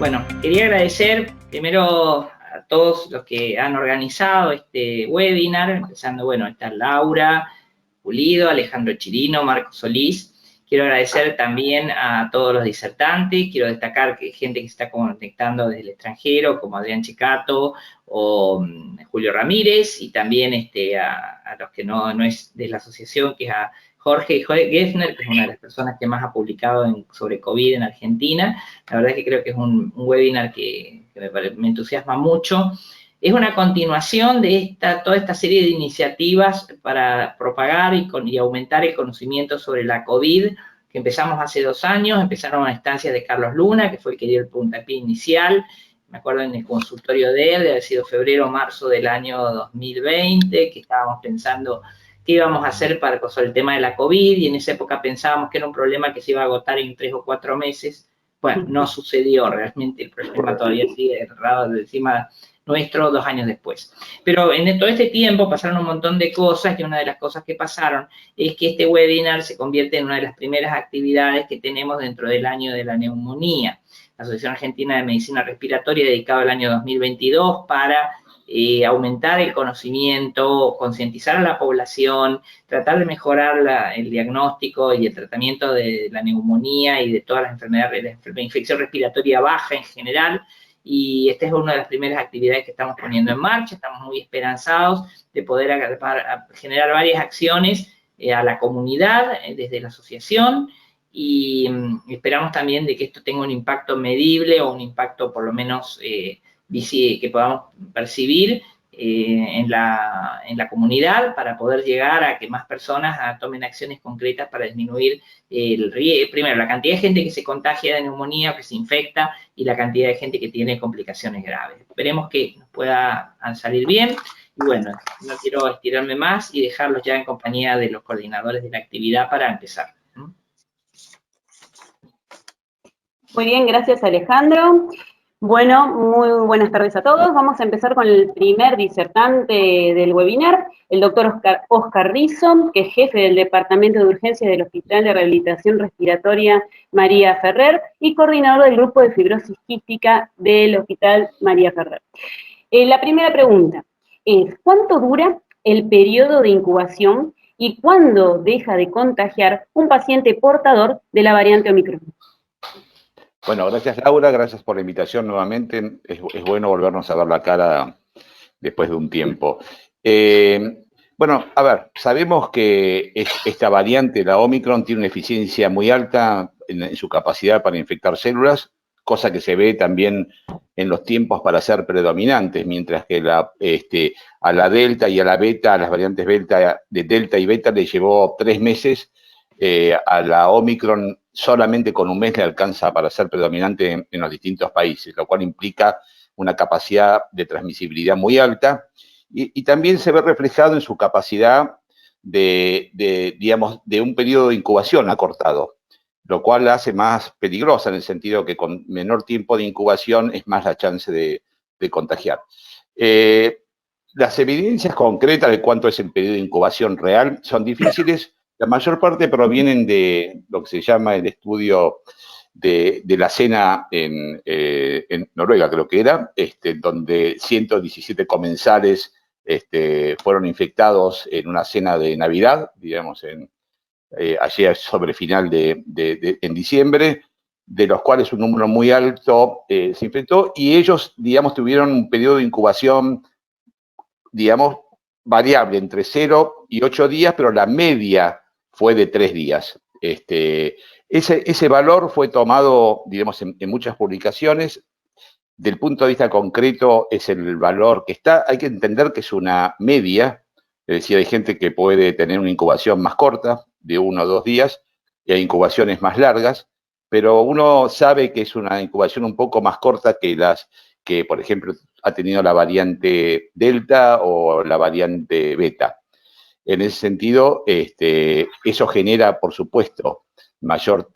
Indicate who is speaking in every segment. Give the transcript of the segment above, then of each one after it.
Speaker 1: Bueno, quería agradecer primero a todos los que han organizado este webinar, empezando, bueno, está Laura Pulido, Alejandro Chirino, Marco Solís. Quiero agradecer también a todos los disertantes, quiero destacar que hay gente que se está conectando desde el extranjero, como Adrián Chicato o Julio Ramírez, y también a los que no es de la asociación, que es a Jorge Geffner, que es una de las personas que más ha publicado sobre COVID en Argentina. La verdad es que creo que es un webinar que me entusiasma mucho. Es una continuación de toda esta serie de iniciativas para propagar y aumentar el conocimiento sobre la COVID, que empezamos hace 2 años. Empezaron a instancias de Carlos Luna, que fue el que dio el puntapié inicial. Me acuerdo en el consultorio de él, de haber sido febrero o marzo del año 2020, que estábamos pensando qué íbamos a hacer sobre el tema de la COVID, y en esa época pensábamos que era un problema que se iba a agotar en 3 o 4 meses. Bueno, no sucedió, realmente el problema todavía sigue errado de encima nuestro 2 años después. Pero en todo este tiempo pasaron un montón de cosas, y una de las cosas que pasaron es que este webinar se convierte en una de las primeras actividades que tenemos dentro del año de la neumonía. La Asociación Argentina de Medicina Respiratoria ha dedicado el año 2022 para aumentar el conocimiento, concientizar a la población, tratar de mejorar el diagnóstico y el tratamiento de la neumonía y de todas las enfermedades, de la infección respiratoria baja en general. Y esta es una de las primeras actividades que estamos poniendo en marcha. Estamos muy esperanzados de poder generar varias acciones a la comunidad desde la asociación, y esperamos también de que esto tenga un impacto medible o un impacto por lo menos que podamos percibir en la comunidad, para poder llegar a que más personas tomen acciones concretas para disminuir primero la cantidad de gente que se contagia de neumonía o que se infecta, y la cantidad de gente que tiene complicaciones graves. Esperemos que nos pueda salir bien. Y bueno, no quiero estirarme más y dejarlos ya en compañía de los coordinadores de la actividad para empezar.
Speaker 2: Muy bien, gracias Alejandro. Bueno, muy buenas tardes a todos. Vamos a empezar con el primer disertante del webinar, el doctor Oscar Rizzo, que es jefe del Departamento de Urgencias del Hospital de Rehabilitación Respiratoria María Ferrer y coordinador del Grupo de Fibrosis Quística del Hospital María Ferrer. La primera pregunta es, ¿cuánto dura el periodo de incubación y cuándo deja de contagiar un paciente portador de la variante Omicron?
Speaker 3: Bueno, gracias Laura, gracias por la invitación nuevamente. Es bueno volvernos a ver la cara después de un tiempo. Bueno, a ver, sabemos que esta variante, la Omicron, tiene una eficiencia muy alta en su capacidad para infectar células, cosa que se ve también en los tiempos para ser predominantes, mientras que a la Delta y a la Beta, a las variantes Delta y Beta, le llevó 3 meses. A la Omicron solamente con 1 mes le alcanza para ser predominante en los distintos países, lo cual implica una capacidad de transmisibilidad muy alta, y también se ve reflejado en su capacidad digamos, de un periodo de incubación acortado, lo cual la hace más peligrosa en el sentido que con menor tiempo de incubación es más la chance de contagiar. Las evidencias concretas de cuánto es el periodo de incubación real son difíciles. La mayor parte provienen de lo que se llama el estudio de la cena en Noruega, creo que era, donde 117 comensales fueron infectados en una cena de Navidad, digamos, allí sobre final en diciembre, de los cuales un número muy alto se infectó, y ellos, digamos, tuvieron un periodo de incubación, digamos, variable entre 0 y 8 días, pero la media fue de 3 días. Ese valor fue tomado, digamos, en muchas publicaciones. Del punto de vista concreto, es el valor que está. Hay que entender que es una media, es decir, hay gente que puede tener una incubación más corta, de 1 o 2 días, y hay incubaciones más largas, pero uno sabe que es una incubación un poco más corta que las que, por ejemplo, ha tenido la variante Delta o la variante Beta. En ese sentido, eso genera, por supuesto, mayor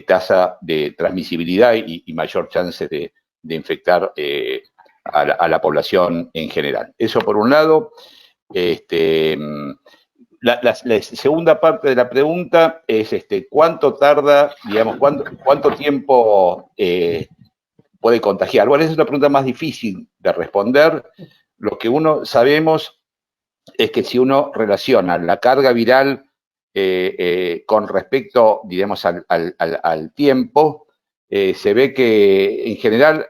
Speaker 3: tasa de transmisibilidad y mayor chance de infectar a la población en general. Eso por un lado. La segunda parte de la pregunta es ¿cuánto tarda, digamos, cuánto tiempo puede contagiar. Bueno, esa es una pregunta más difícil de responder. Lo que uno sabemos es que si uno relaciona la carga viral con respecto, digamos, al tiempo, se ve que en general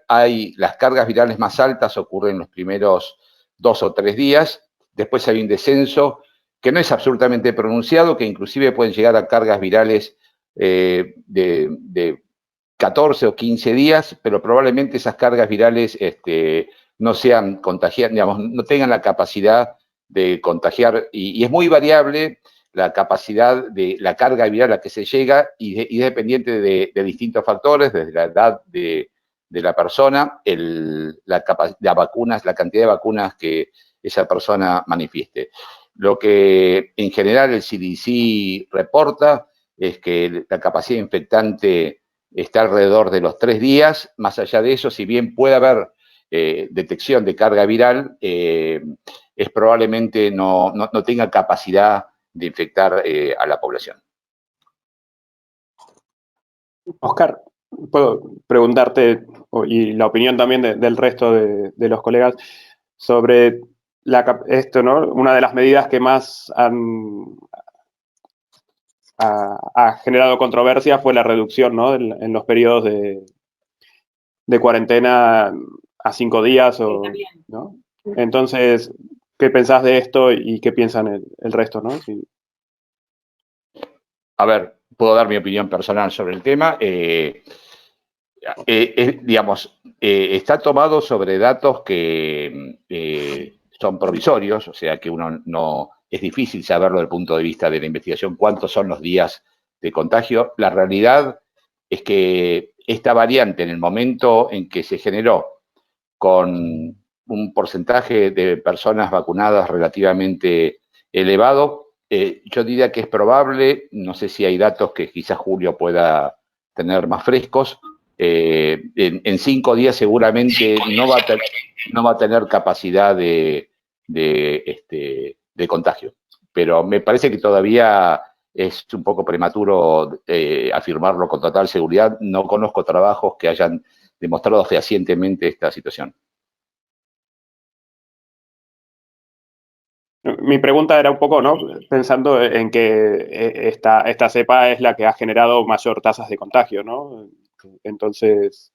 Speaker 3: las cargas virales más altas ocurren en los primeros 2 o 3 días, después hay un descenso que no es absolutamente pronunciado, que inclusive pueden llegar a cargas virales de 14 o 15 días, pero probablemente esas cargas virales no sean contagiadas, digamos, no tengan la capacidad de contagiar, y es muy variable la capacidad de la carga viral a la que se llega y es dependiente de distintos factores, desde la edad de la persona, la cantidad de vacunas que esa persona manifieste. Lo que en general el CDC reporta es que la capacidad infectante está alrededor de los 3 días. Más allá de eso, si bien puede haber detección de carga viral, es probablemente no tenga capacidad de infectar a la población.
Speaker 4: Oscar, puedo preguntarte, y la opinión también del resto de los colegas, sobre esto, ¿no? Una de las medidas que más ha generado controversia fue la reducción, ¿no? En los periodos de cuarentena a 5 días, ¿no? Entonces, ¿qué pensás de esto y qué piensan el resto, ¿no? Sí.
Speaker 3: A ver, puedo dar mi opinión personal sobre el tema. Digamos, está tomado sobre datos que son provisorios, o sea que uno no es difícil saberlo desde el punto de vista de la investigación, cuántos son los días de contagio. La realidad es que esta variante, en el momento en que se generó con un porcentaje de personas vacunadas relativamente elevado, yo diría que es probable, no sé si hay datos que quizás Julio pueda tener más frescos, en 5 días seguramente no va a tener capacidad de contagio. Pero me parece que todavía es un poco prematuro afirmarlo con total seguridad. No conozco trabajos que hayan demostrado fehacientemente esta situación.
Speaker 4: Mi pregunta era un poco, ¿no? Pensando en que esta cepa es la que ha generado mayor tasas de contagio, ¿no? Entonces,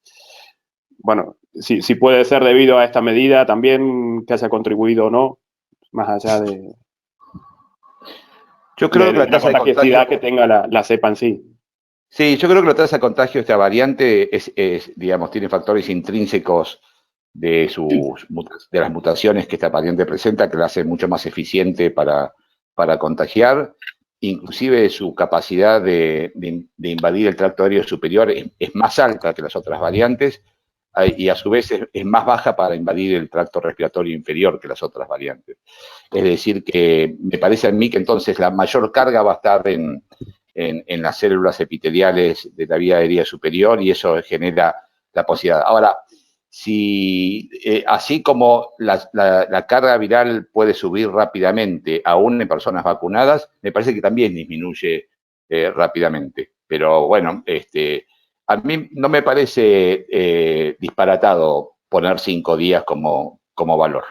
Speaker 4: bueno, si puede ser debido a esta medida también que haya contribuido o no, más allá de...
Speaker 3: Yo creo que la tasa de contagio
Speaker 4: que tenga la cepa en sí.
Speaker 3: Sí, yo creo que la tasa de contagio de esta variante digamos, tiene factores intrínsecos de las mutaciones que esta variante presenta, que la hace mucho más eficiente para contagiar. Inclusive su capacidad de invadir el tracto aéreo superior es más alta que las otras variantes y a su vez es más baja para invadir el tracto respiratorio inferior que las otras variantes. Es decir, que me parece a mí que entonces la mayor carga va a estar en las células epiteliales de la vía aérea superior y eso genera la posibilidad. Ahora, si así como la carga viral puede subir rápidamente aún en personas vacunadas, me parece que también disminuye rápidamente. Pero bueno, a mí no me parece disparatado poner 5 días como valor.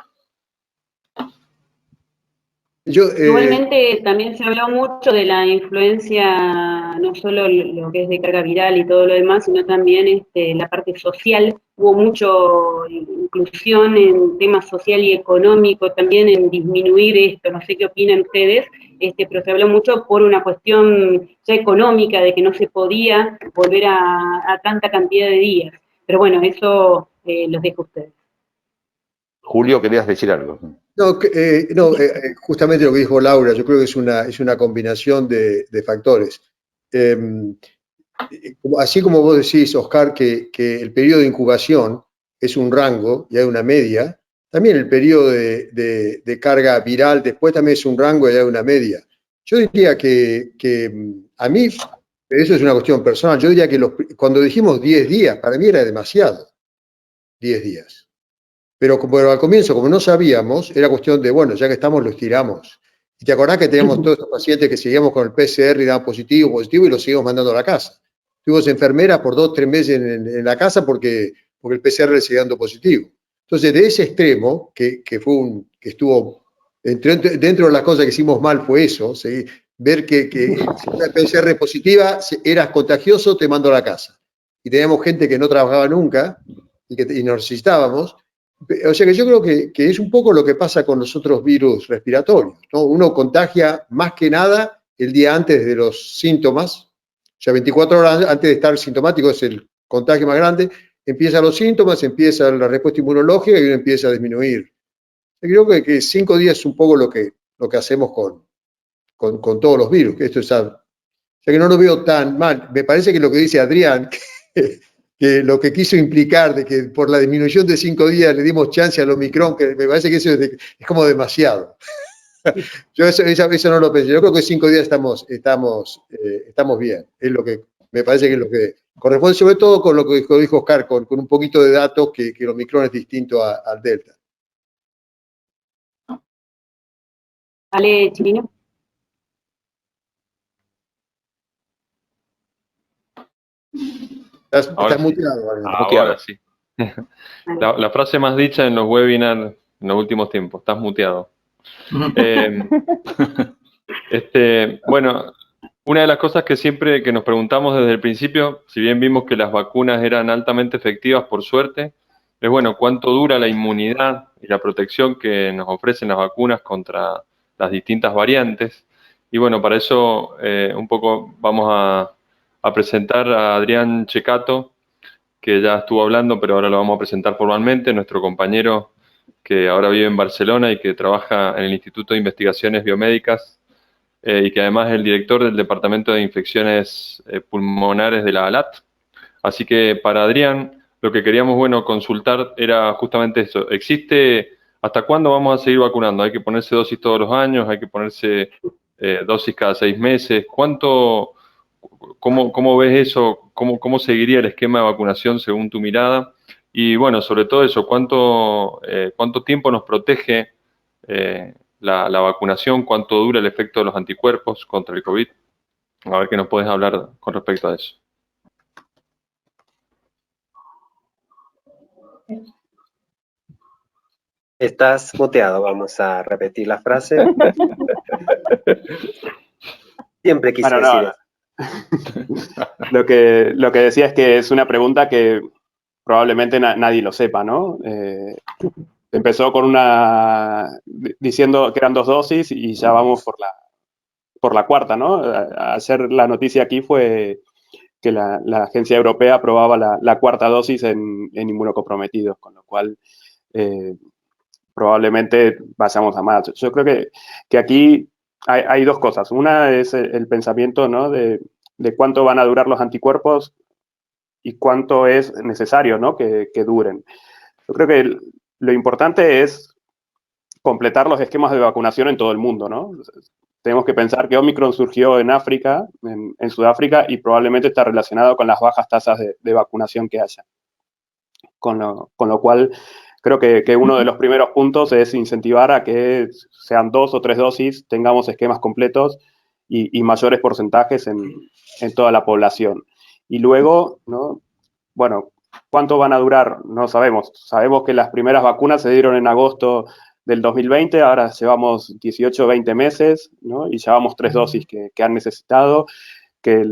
Speaker 2: Igualmente también se habló mucho de la influencia, no solo lo que es de carga viral y todo lo demás, sino también la parte social. Hubo mucho inclusión en temas social y económico, también en disminuir esto, no sé qué opinan ustedes, pero se habló mucho por una cuestión ya económica, de que no se podía volver a tanta cantidad de días. Pero bueno, eso los dejo a ustedes.
Speaker 3: Julio, ¿querías decir algo?
Speaker 5: No, justamente lo que dijo Laura, yo creo que es una combinación de factores. Así como vos decís, Oscar, que el periodo de incubación es un rango y hay una media, también el periodo de carga viral después también es un rango y hay una media. Yo diría que a mí, eso es una cuestión personal, yo diría que cuando dijimos 10 días, para mí era demasiado, 10 días. Pero al comienzo, como no sabíamos, era cuestión de, bueno, ya que estamos, lo estiramos. Y te acordás que teníamos todos los pacientes que seguíamos con el PCR y daban positivo, y los seguimos mandando a la casa. Tuvimos enfermeras por 2 o 3 meses en la casa porque porque el PCR le sigue dando positivo. Entonces, de ese extremo, que estuvo dentro de las cosas que hicimos mal fue eso, ¿sí? Ver que si una PCR positiva, eras contagioso, te mando a la casa. Y teníamos gente que no trabajaba nunca y nos necesitábamos. O sea que yo creo que es un poco lo que pasa con los otros virus respiratorios, ¿no? Uno contagia más que nada el día antes de los síntomas, o sea, 24 horas antes de estar sintomático es el contagio más grande, empiezan los síntomas, empieza la respuesta inmunológica y uno empieza a disminuir. Yo creo que 5 días es un poco lo que hacemos con todos los virus, que esto es algo. O sea que no lo veo tan mal. Me parece que lo que dice Adrián, que lo que quiso implicar de que por la disminución de 5 días le dimos chance al Omicron, que me parece que eso es como demasiado. Yo eso no lo pensé. Yo creo que 5 días estamos bien. Es lo que me parece que es lo que corresponde, sobre todo con lo que dijo Oscar, con un poquito de datos que el Omicron es distinto al Delta.
Speaker 2: Ale, Chirino.
Speaker 5: Estás muteado.
Speaker 6: Ahora sí. La frase más dicha en los webinars en los últimos tiempos, estás muteado. Bueno, una de las cosas que siempre que nos preguntamos desde el principio, si bien vimos que las vacunas eran altamente efectivas por suerte, es bueno, ¿cuánto dura la inmunidad y la protección que nos ofrecen las vacunas contra las distintas variantes? Y bueno, para eso un poco vamos a presentar a Adrián Checato, que ya estuvo hablando, pero ahora lo vamos a presentar formalmente, nuestro compañero que ahora vive en Barcelona y que trabaja en el Instituto de Investigaciones Biomédicas y que además es el director del Departamento de Infecciones Pulmonares de la ALAT. Así que para Adrián, lo que queríamos, bueno, consultar era justamente eso. ¿Hasta cuándo vamos a seguir vacunando? ¿Hay que ponerse dosis todos los años? ¿Hay que ponerse dosis cada 6 meses? ¿Cómo ves eso? ¿Cómo seguiría el esquema de vacunación según tu mirada? Y bueno, sobre todo eso, ¿cuánto tiempo nos protege la vacunación? ¿Cuánto dura el efecto de los anticuerpos contra el COVID? A ver qué nos puedes hablar con respecto a eso.
Speaker 7: Estás muteado, vamos a repetir la frase. Siempre quise decir eso.
Speaker 4: Lo que decía es que es una pregunta que probablemente nadie lo sepa, ¿no? Empezó diciendo que eran 2 dosis y ya vamos por la cuarta, ¿no? Ayer la noticia aquí fue que la Agencia Europea aprobaba la cuarta dosis en inmunocomprometidos, con lo cual probablemente vayamos a más. Yo creo que aquí hay 2 cosas. Una es el pensamiento, ¿no? de cuánto van a durar los anticuerpos y cuánto es necesario, ¿no? que duren. Yo creo que lo importante es completar los esquemas de vacunación en todo el mundo, ¿no? Tenemos que pensar que Omicron surgió en África, en Sudáfrica, y probablemente está relacionado con las bajas tasas de vacunación que haya. Con lo cual, creo que uno de los primeros puntos es incentivar a que sean 2 o 3 dosis, tengamos esquemas completos y mayores porcentajes en toda la población. Y luego, ¿no? Bueno, ¿cuánto van a durar? No sabemos. Sabemos que las primeras vacunas se dieron en agosto del 2020, ahora llevamos 18 o 20 meses, ¿no? Y llevamos 3 dosis que han necesitado, que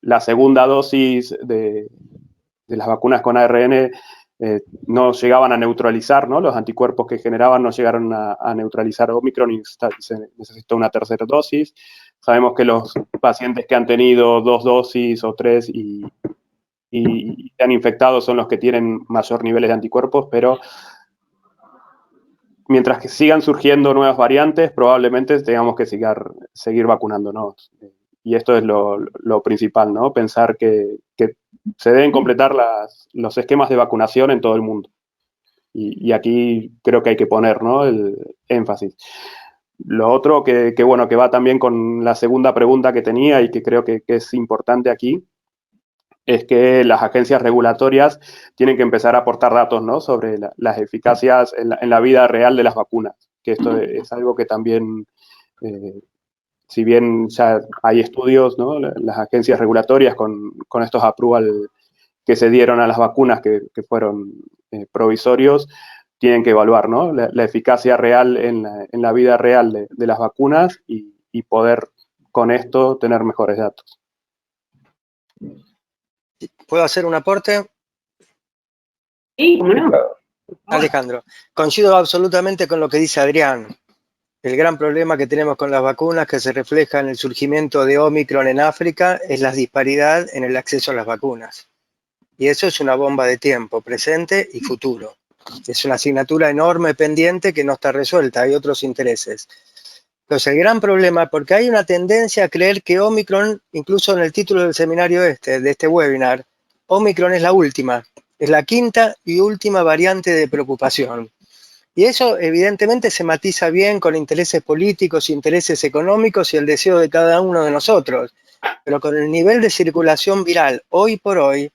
Speaker 4: la segunda dosis de las vacunas con ARN no llegaban a neutralizar, ¿no? Los anticuerpos que generaban no llegaron a neutralizar Omicron y se necesitó una tercera dosis. Sabemos que los pacientes que han tenido 2 dosis o 3 y han infectado son los que tienen mayor niveles de anticuerpos, pero mientras que sigan surgiendo nuevas variantes, probablemente tengamos que seguir vacunándonos. Y esto es lo principal, ¿no? Pensar que se deben completar los esquemas de vacunación en todo el mundo. Y aquí creo que hay que poner, ¿no? el énfasis. Lo otro que va también con la segunda pregunta que tenía y que creo que es importante aquí, es que las agencias regulatorias tienen que empezar a aportar datos, ¿no? Sobre las eficacias en la vida real de las vacunas, que esto es algo que también, si bien ya hay estudios, ¿no? Las agencias regulatorias con estos approval que se dieron a las vacunas que fueron provisorios, tienen que evaluar, ¿no? La eficacia real en la vida real de las vacunas y poder con esto tener mejores datos.
Speaker 8: ¿Puedo hacer un aporte?
Speaker 2: Sí, ¿cómo no?
Speaker 8: Alejandro, coincido absolutamente con lo que dice Adrián. El gran problema que tenemos con las vacunas, que se refleja en el surgimiento de Omicron en África, es la disparidad en el acceso a las vacunas. Y eso es una bomba de tiempo, presente y futuro. Es una asignatura enorme pendiente que no está resuelta, hay otros intereses. Entonces, el gran problema, porque hay una tendencia a creer que Omicron, incluso en el título del seminario de este webinar, Omicron es la última, es la quinta y última variante de preocupación. Y eso evidentemente se matiza bien con intereses políticos, intereses económicos y el deseo de cada uno de nosotros. Pero con el nivel de circulación viral hoy por hoy,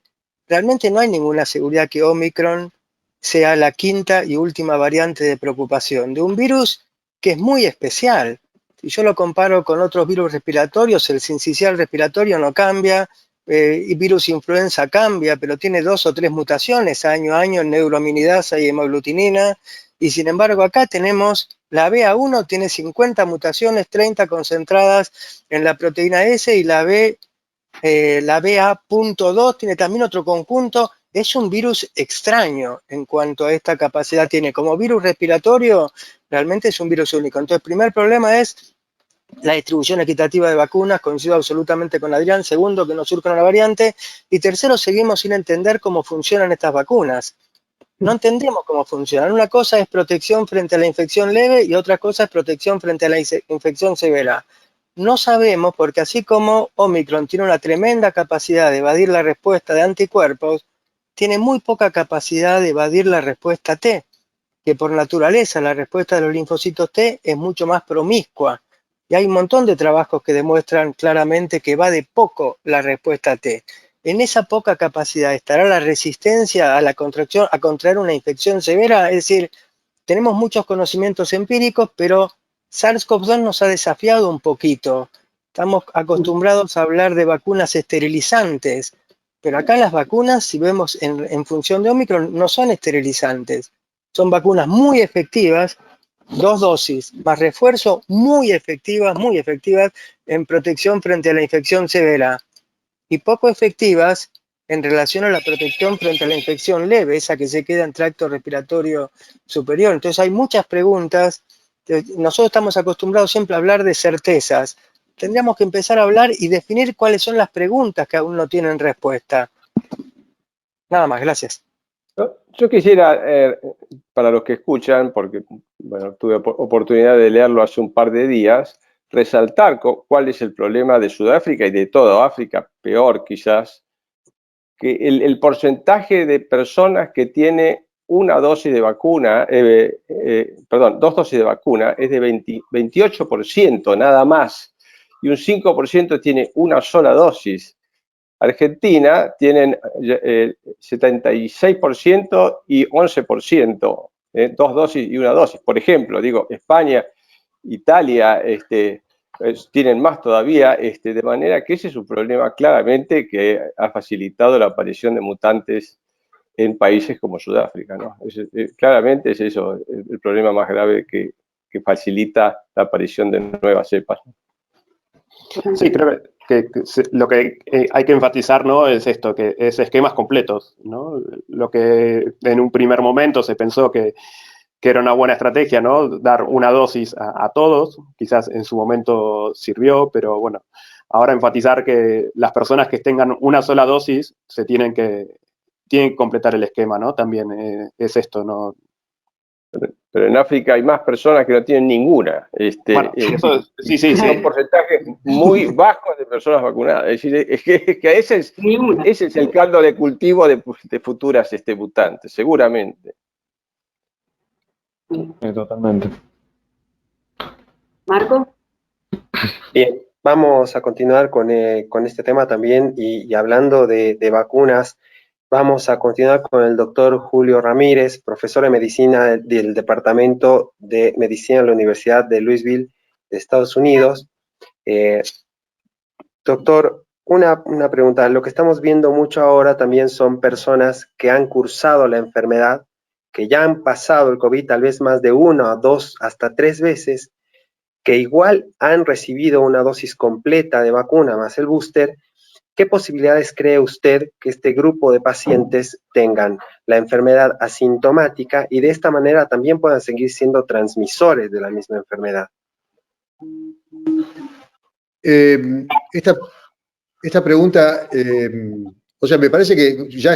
Speaker 8: realmente no hay ninguna seguridad que Omicron sea la quinta y última variante de preocupación de un virus que es muy especial. Si yo lo comparo con otros virus respiratorios, el sincicial respiratorio no cambia, y virus influenza cambia, pero tiene 2 o 3 mutaciones año a año en neuroaminidasa y hemaglutinina, y sin embargo acá tenemos la BA1, tiene 50 mutaciones, 30 concentradas en la proteína S, y la BA.2 tiene también otro conjunto. Es un virus extraño en cuanto a esta capacidad tiene. Como virus respiratorio, realmente es un virus único. Entonces, el primer problema es la distribución equitativa de vacunas, coincido absolutamente con Adrián. Segundo, que no surja una variante. Y tercero, seguimos sin entender cómo funcionan estas vacunas. No entendemos cómo funcionan. Una cosa es protección frente a la infección leve y otra cosa es protección frente a la infección severa. No sabemos, porque así como Omicron tiene una tremenda capacidad de evadir la respuesta de anticuerpos, tiene muy poca capacidad de evadir la respuesta T, que por naturaleza la respuesta de los linfocitos T es mucho más promiscua. Y hay un montón de trabajos que demuestran claramente que evade poco la respuesta T. En esa poca capacidad estará la resistencia a la contracción, a contraer una infección severa. Es decir, tenemos muchos conocimientos empíricos, pero SARS-CoV-2 nos ha desafiado un poquito. Estamos acostumbrados a hablar de vacunas esterilizantes, pero acá las vacunas, si vemos en función de Omicron, no son esterilizantes. Son vacunas muy efectivas, 2 dosis más refuerzo, muy efectivas en protección frente a la infección severa, y poco efectivas en relación a la protección frente a la infección leve, esa que se queda en tracto respiratorio superior. Entonces hay muchas preguntas. Nosotros estamos acostumbrados siempre a hablar de certezas. Tendríamos que empezar a hablar y definir cuáles son las preguntas que aún no tienen respuesta. Nada más, gracias.
Speaker 9: Yo quisiera, para los que escuchan, porque bueno, tuve oportunidad de leerlo hace un par de días, resaltar cuál es el problema de Sudáfrica y de toda África, peor quizás, que el porcentaje de personas que tiene una dosis de vacuna, perdón, 2 dosis de vacuna, es de 28% nada más, y un 5% tiene una sola dosis. Argentina tienen 76% y 11%, 2 dosis y una dosis. Por ejemplo, digo, España, Italia, tienen más todavía, de manera que ese es un problema claramente que ha facilitado la aparición de mutantes en países como Sudáfrica, ¿no? Claramente es eso el problema más grave que facilita la aparición de nuevas cepas.
Speaker 4: Sí, creo que lo que hay que enfatizar, ¿no?, es esto, que es esquemas completos, ¿no? Lo que en un primer momento se pensó que era una buena estrategia, ¿no?, dar una dosis a todos, quizás en su momento sirvió, pero bueno, ahora enfatizar que las personas que tengan una sola dosis tienen que completar el esquema, ¿no? También es esto, ¿no?
Speaker 9: Pero en África hay más personas que no tienen ninguna.
Speaker 4: Bueno, eso, sí.
Speaker 9: Son porcentajes muy bajos de personas vacunadas. Es decir, es que ese es el caldo de cultivo de futuras mutantes, seguramente.
Speaker 6: Totalmente.
Speaker 2: ¿Marco?
Speaker 7: Bien, vamos a continuar con este tema también y hablando de vacunas. Vamos a continuar con el doctor Julio Ramírez, profesor de medicina del Departamento de Medicina de la Universidad de Louisville, de Estados Unidos. Doctor, Una pregunta, lo que estamos viendo mucho ahora también son personas que han cursado la enfermedad, que ya han pasado el COVID tal vez más de 1, 2, hasta 3 veces, que igual han recibido una dosis completa de vacuna más el booster. ¿Qué posibilidades cree usted que este grupo de pacientes tengan la enfermedad asintomática y de esta manera también puedan seguir siendo transmisores de la misma enfermedad?
Speaker 5: Esta pregunta, o sea, me parece que ya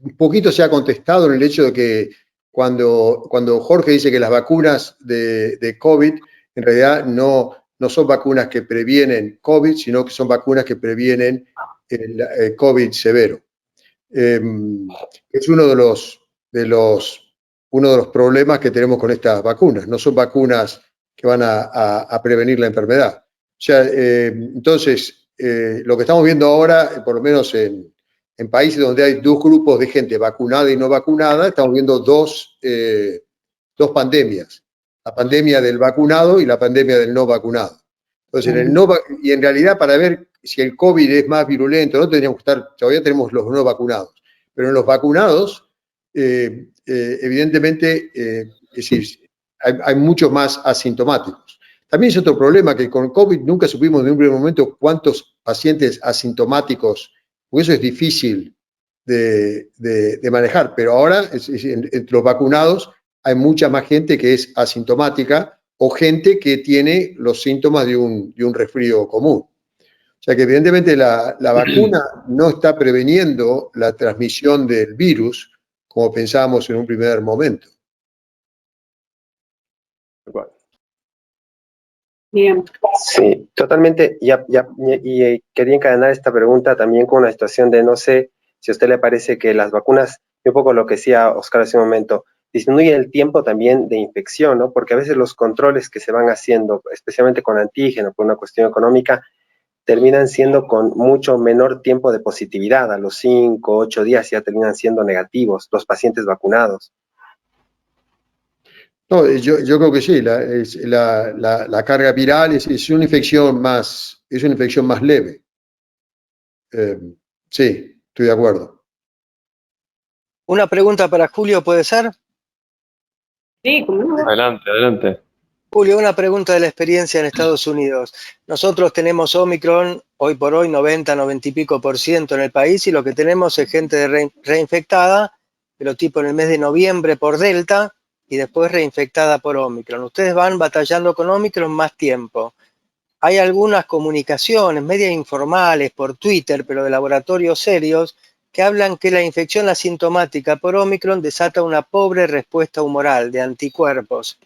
Speaker 5: un poquito se ha contestado en el hecho de que cuando Jorge dice que las vacunas de COVID en realidad no son vacunas que previenen COVID, sino que son vacunas que previenen el COVID severo. Es uno de los problemas que tenemos con estas vacunas. No son vacunas que van a prevenir la enfermedad. O sea, entonces, lo que estamos viendo ahora, por lo menos en países donde hay dos grupos de gente vacunada y no vacunada, estamos viendo dos pandemias. La pandemia del vacunado y la pandemia del no vacunado. Entonces, y en realidad, para ver si el COVID es más virulento, no tendríamos que estar, todavía tenemos los no vacunados, pero en los vacunados, evidentemente, es decir, hay muchos más asintomáticos. También es otro problema que con COVID nunca supimos de un primer momento cuántos pacientes asintomáticos, porque eso es difícil de manejar, pero ahora entre los vacunados hay mucha más gente que es asintomática o gente que tiene los síntomas de un resfrío común. O sea que evidentemente la vacuna no está preveniendo la transmisión del virus como pensábamos en un primer momento.
Speaker 2: Bien.
Speaker 7: Sí, totalmente. Y quería encadenar esta pregunta también con una situación de no sé si a usted le parece que las vacunas, un poco lo que decía Oscar hace un momento, disminuye el tiempo también de infección, ¿no? Porque a veces los controles que se van haciendo, especialmente con antígeno, por una cuestión económica, terminan siendo con mucho menor tiempo de positividad. A los 5, 8 días ya terminan siendo negativos los pacientes vacunados.
Speaker 5: No, yo creo que sí, la carga viral es una infección más leve. Sí, estoy de acuerdo.
Speaker 8: Una pregunta para Julio, ¿puede ser?
Speaker 2: Sí, ¿cómo no?
Speaker 6: Adelante, adelante.
Speaker 8: Julio, una pregunta de la experiencia en Estados Unidos. Nosotros tenemos Omicron, hoy por hoy 90, 90 y pico % en el país, y lo que tenemos es gente reinfectada, pero tipo en el mes de noviembre por Delta, y después reinfectada por Omicron. Ustedes van batallando con Omicron más tiempo. Hay algunas comunicaciones media informales por Twitter, pero de laboratorios serios, que hablan que la infección asintomática por Omicron desata una pobre respuesta humoral de anticuerpos.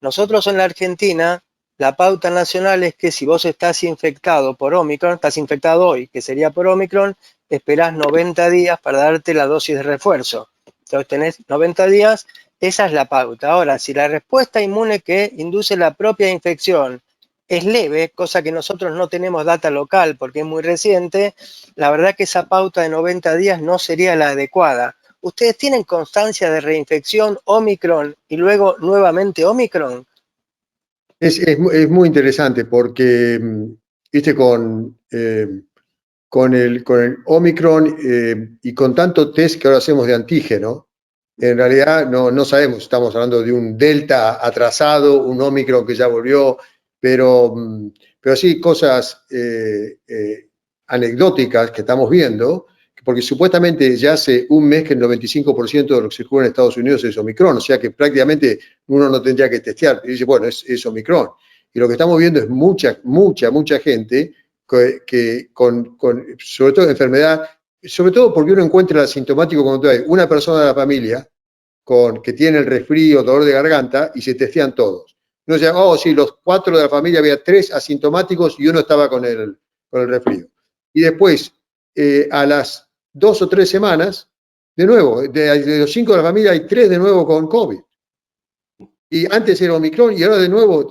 Speaker 8: Nosotros en la Argentina, la pauta nacional es que si vos estás infectado por Omicron, estás infectado hoy, que sería por Omicron, esperás 90 días para darte la dosis de refuerzo. Entonces tenés 90 días, esa es la pauta. Ahora, si la respuesta inmune que induce la propia infección es leve, cosa que nosotros no tenemos data local porque es muy reciente, la verdad que esa pauta de 90 días no sería la adecuada. ¿Ustedes tienen constancia de reinfección Omicron y luego nuevamente Omicron?
Speaker 5: Es muy interesante porque, viste, con el Omicron y con tanto test que ahora hacemos de antígeno, en realidad no sabemos, estamos hablando de un Delta atrasado, un Omicron que ya volvió, pero sí cosas anecdóticas que estamos viendo, porque supuestamente ya hace un mes que el 95% de lo que se juega en Estados Unidos es Omicron, o sea que prácticamente uno no tendría que testear. Y dice, bueno, es Omicron. Y lo que estamos viendo es mucha gente que sobre todo enfermedad, sobre todo porque uno encuentra el asintomático cuando hay una persona de la familia que tiene el resfrío, dolor de garganta, y se testean todos. No dice, oh, sí, los 4 de la familia había 3 asintomáticos y uno estaba con el resfrío. Y después, a las 2 o 3 semanas, de nuevo, de los 5 de la familia hay 3 de nuevo con COVID. Y antes era Omicron y ahora de nuevo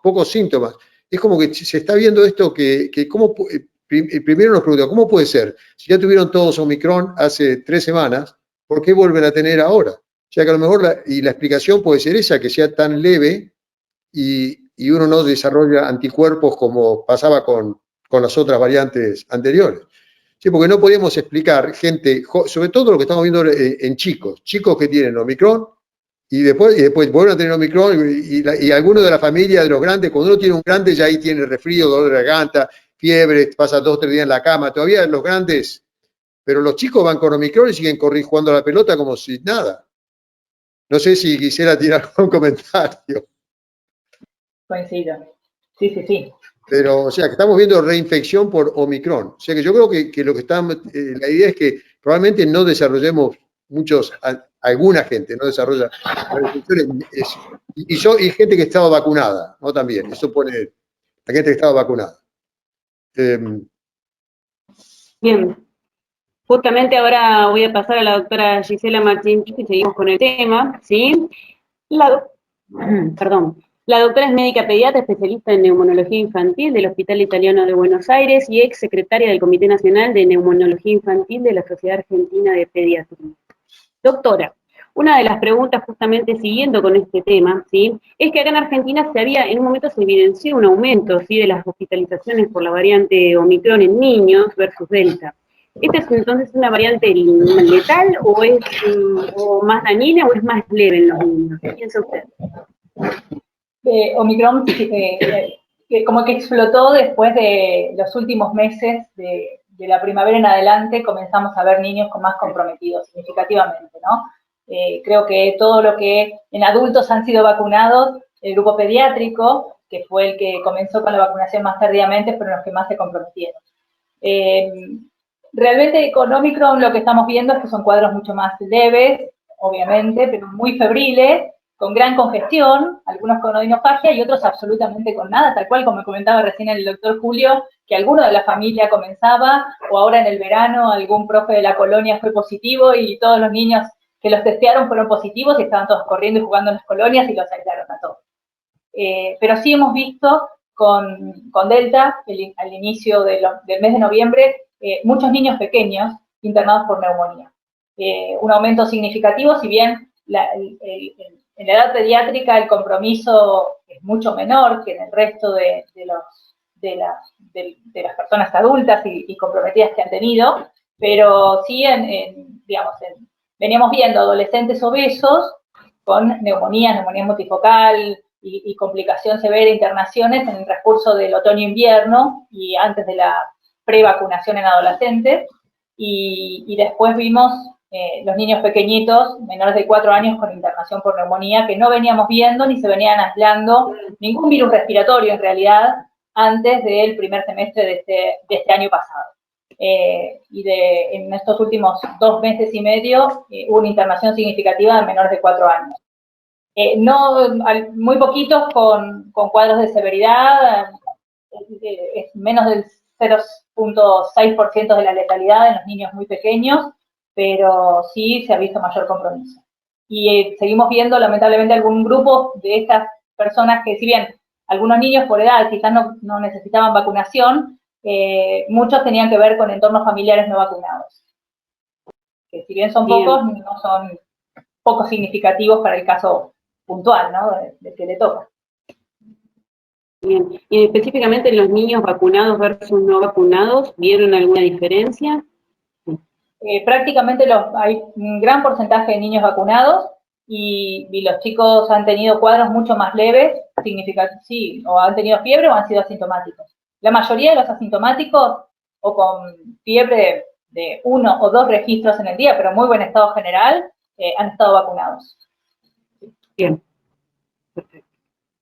Speaker 5: pocos síntomas. Es como que se está viendo esto primero nos preguntamos, ¿cómo puede ser? Si ya tuvieron todos Omicron hace 3 semanas, ¿por qué vuelven a tener ahora? O sea que a lo mejor la explicación puede ser esa, que sea tan leve y uno no desarrolla anticuerpos como pasaba con con las otras variantes anteriores. Sí, porque no podíamos explicar gente, sobre todo lo que estamos viendo en chicos que tienen Omicron y después vuelven a tener Omicron y algunos de la familia de los grandes, cuando uno tiene un grande ya ahí tiene resfrío, dolor de garganta, fiebre, pasa 2 o 3 días en la cama, todavía los grandes, pero los chicos van con Omicron y siguen jugando a la pelota como si nada. No sé si quisiera tirar un comentario.
Speaker 10: Coincido. Sí.
Speaker 5: Pero, o sea, que estamos viendo reinfección por Omicron. O sea, que yo creo que lo que estamos, la idea es que probablemente no desarrollemos alguna gente no desarrolla reinfecciones. Y gente que estaba vacunada, ¿no? También, eso pone la gente que estaba vacunada.
Speaker 2: Bien. Justamente ahora voy a pasar a la doctora Gisela Martín y seguimos con el tema, ¿sí? La doctora es médica pediatra, especialista en neumonología infantil del Hospital Italiano de Buenos Aires y ex secretaria del Comité Nacional de Neumonología Infantil de la Sociedad Argentina de Pediatría. Doctora, una de las preguntas justamente siguiendo con este tema, ¿sí? Es que acá en Argentina en un momento se evidenció un aumento, ¿sí? De las hospitalizaciones por la variante Omicron en niños versus Delta. ¿Esta es entonces una variante letal o es más dañina o es más leve en los niños? ¿Qué piensa usted?
Speaker 10: Omicron como que explotó después de los últimos meses de la primavera en adelante, comenzamos a ver niños más comprometidos significativamente, ¿no? Creo que todo lo que en adultos han sido vacunados, el grupo pediátrico, que fue el que comenzó con la vacunación más tardíamente, fueron los que más se comprometieron. Realmente con Omicron lo que estamos viendo es que son cuadros mucho más leves, obviamente, pero muy febriles, con gran congestión, algunos con odinofagia y otros absolutamente con nada, tal cual como comentaba recién el doctor Julio, que alguno de la familia comenzaba, o ahora en el verano algún profe de la colonia fue positivo y todos los niños que los testearon fueron positivos y estaban todos corriendo y jugando en las colonias y los aislaron a todos. Pero sí hemos visto con Delta, al inicio del mes de noviembre, muchos niños pequeños internados por neumonía. Un aumento significativo, si bien en la edad pediátrica el compromiso es mucho menor que en el resto de las personas adultas y comprometidas que han tenido, pero sí veníamos viendo adolescentes obesos con neumonía multifocal y complicación severa, internaciones en el transcurso del otoño-invierno y antes de la prevacunación en adolescentes, y después vimos los niños pequeñitos, menores de 4 años, con internación por neumonía, que no veníamos viendo ni se venían aislando ningún virus respiratorio en realidad antes del primer semestre de este año pasado. En estos últimos 2 meses y medio hubo una internación significativa de menores de 4 años. Muy poquitos con cuadros de severidad, es menos del 0.6% de la letalidad en los niños muy pequeños, pero sí se ha visto mayor compromiso. Y seguimos viendo, lamentablemente, algún grupo de estas personas que, si bien algunos niños por edad quizás no necesitaban vacunación, muchos tenían que ver con entornos familiares no vacunados. Que si bien son pocos, no son poco significativos para el caso puntual, ¿no? De que le toca.
Speaker 2: Bien. Y específicamente los niños vacunados versus no vacunados, ¿vieron alguna diferencia?
Speaker 10: Prácticamente hay un gran porcentaje de niños vacunados y los chicos han tenido cuadros mucho más leves, sí, o han tenido fiebre o han sido asintomáticos. La mayoría de los asintomáticos o con fiebre de 1 o 2 registros en el día, pero muy buen estado general, han estado vacunados.
Speaker 2: Bien.
Speaker 5: Perfecto.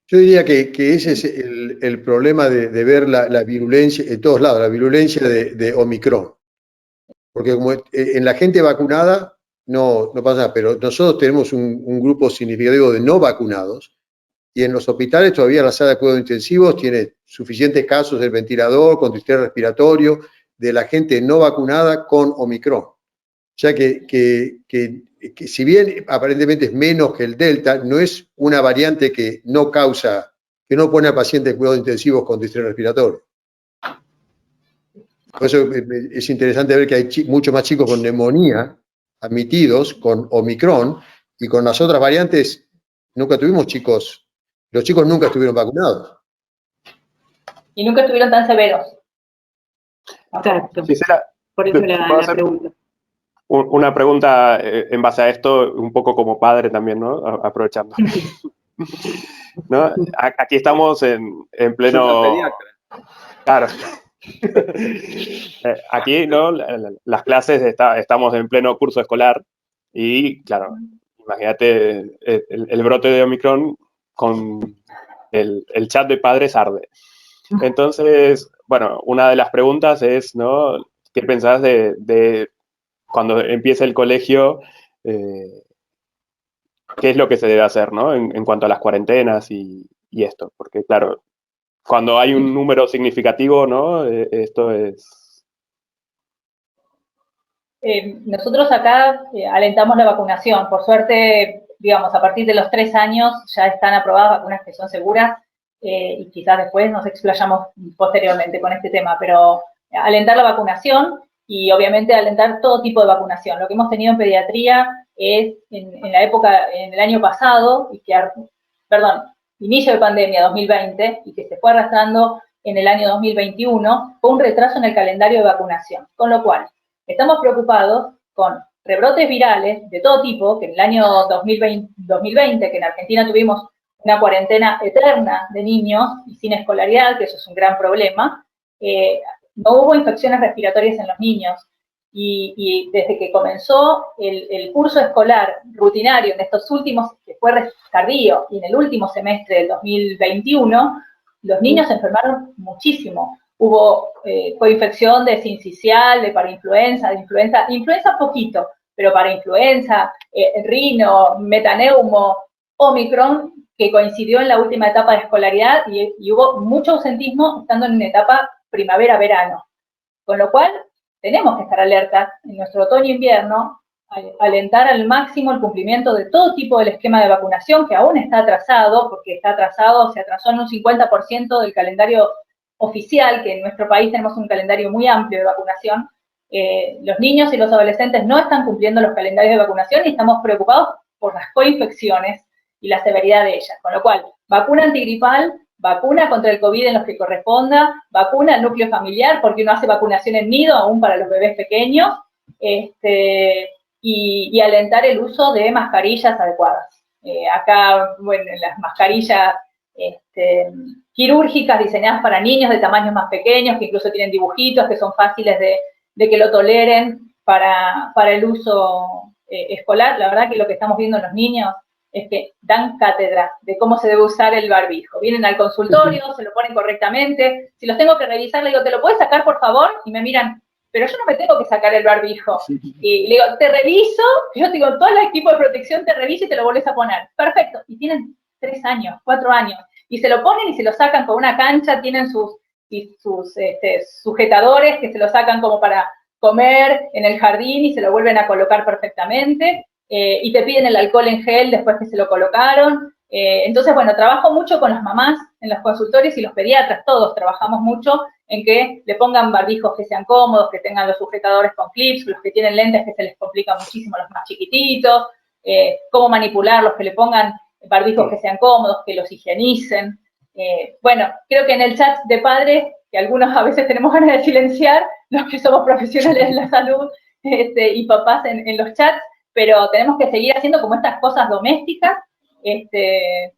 Speaker 5: Yo diría que ese es el problema de ver la virulencia, en todos lados, la virulencia de Omicron. Porque como en la gente vacunada no pasa nada, pero nosotros tenemos un grupo significativo de no vacunados y en los hospitales todavía la sala de cuidados intensivos tiene suficientes casos del ventilador, con distrés respiratorio, de la gente no vacunada con Omicron. O sea que si bien aparentemente es menos que el Delta, no es una variante que no pone al paciente en cuidados intensivos con distrés respiratorio. Por eso es interesante ver que hay muchos más chicos con neumonía admitidos con Omicron y con las otras variantes nunca tuvimos chicos, los chicos nunca estuvieron vacunados.
Speaker 10: Y nunca estuvieron tan severos.
Speaker 2: Exacto.
Speaker 4: Gisela,
Speaker 2: Por eso
Speaker 4: ¿puedo
Speaker 2: la
Speaker 4: hacer
Speaker 2: pregunta.
Speaker 4: una pregunta en base a esto, un poco como padre también, ¿no? Aprovechando. ¿No? Aquí estamos en pleno... Claro. Aquí, ¿no? Las clases, estamos en pleno curso escolar y, claro, imagínate el brote de Omicron con el chat de padres arde. Entonces, bueno, una de las preguntas es, ¿no? ¿Qué pensás de cuando empiece el colegio? ¿Qué es lo que se debe hacer, ¿no? En cuanto a las cuarentenas y esto, porque, claro, cuando hay un número significativo, ¿no? Esto es...
Speaker 10: Nosotros acá alentamos la vacunación. Por suerte, digamos, a partir de los 3 años ya están aprobadas vacunas que son seguras y quizás después nos explayamos posteriormente con este tema, pero alentar la vacunación y obviamente alentar todo tipo de vacunación. Lo que hemos tenido en pediatría es en la época, en el año pasado, inicio de pandemia 2020 y que se fue arrastrando en el año 2021, fue un retraso en el calendario de vacunación, con lo cual estamos preocupados con rebrotes virales de todo tipo, que en el año 2020, que en Argentina tuvimos una cuarentena eterna de niños y sin escolaridad, que eso es un gran problema, no hubo infecciones respiratorias en los niños. Y desde que comenzó el curso escolar rutinario en estos últimos, que fue tardío, y en el último semestre del 2021, los niños se enfermaron muchísimo. Hubo coinfección de sincicial, de parainfluenza, de influenza poquito, pero parainfluenza, rino, metaneumo, Omicron, que coincidió en la última etapa de escolaridad y hubo mucho ausentismo estando en una etapa primavera-verano. Con lo cual, tenemos que estar alerta en nuestro otoño-invierno, alentar al máximo el cumplimiento de todo tipo del esquema de vacunación, que aún está atrasado, porque se atrasó en un 50% del calendario oficial, que en nuestro país tenemos un calendario muy amplio de vacunación. Los niños y los adolescentes no están cumpliendo los calendarios de vacunación y estamos preocupados por las coinfecciones y la severidad de ellas. Con lo cual, vacuna antigripal, vacuna contra el COVID en los que corresponda, vacuna al núcleo familiar, porque uno hace vacunación en nido aún para los bebés pequeños, y alentar el uso de mascarillas adecuadas. Acá, bueno, las mascarillas quirúrgicas diseñadas para niños de tamaños más pequeños, que incluso tienen dibujitos, que son fáciles de que lo toleren para el uso escolar. La verdad que lo que estamos viendo en los niños es que dan cátedra de cómo se debe usar el barbijo. Vienen al consultorio, se lo ponen correctamente. Si los tengo que revisar, le digo, ¿te lo puedes sacar, por favor? Y me miran, pero yo no me tengo que sacar el barbijo. Y le digo, te reviso, yo te digo, todo el equipo de protección te revisa y te lo vuelves a poner. Perfecto. Y tienen 3 años, 4 años. Y se lo ponen y se lo sacan con una cancha, tienen sus sujetadores que se lo sacan como para comer en el jardín y se lo vuelven a colocar perfectamente. Y te piden el alcohol en gel después que se lo colocaron. Entonces, bueno, trabajo mucho con las mamás en los consultorios y los pediatras, todos trabajamos mucho en que le pongan barbijos que sean cómodos, que tengan los sujetadores con clips, los que tienen lentes que se les complica muchísimo, los más chiquititos, cómo manipularlos, que le pongan barbijos que sean cómodos, que los higienicen. Bueno, creo que en el chat de padres, que algunos a veces tenemos ganas de silenciar, los que somos profesionales de la salud y papás en los chats, pero tenemos que seguir haciendo como estas cosas domésticas, de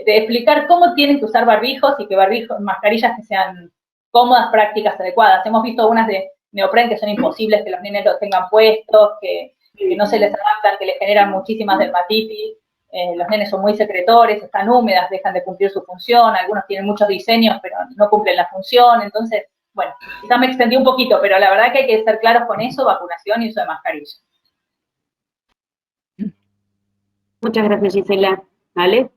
Speaker 10: explicar cómo tienen que usar barbijos y que mascarillas que sean cómodas, prácticas, adecuadas. Hemos visto unas de neopren que son imposibles que los nenes los tengan puestos, que no se les adaptan, que les generan muchísimas dermatitis. Los nenes son muy secretores, están húmedas, dejan de cumplir su función, algunos tienen muchos diseños, pero no cumplen la función. Entonces, bueno, quizás me extendí un poquito, pero la verdad que hay que ser claros con eso, vacunación y uso de mascarilla.
Speaker 2: Muchas gracias, Gisela. ¿Ale?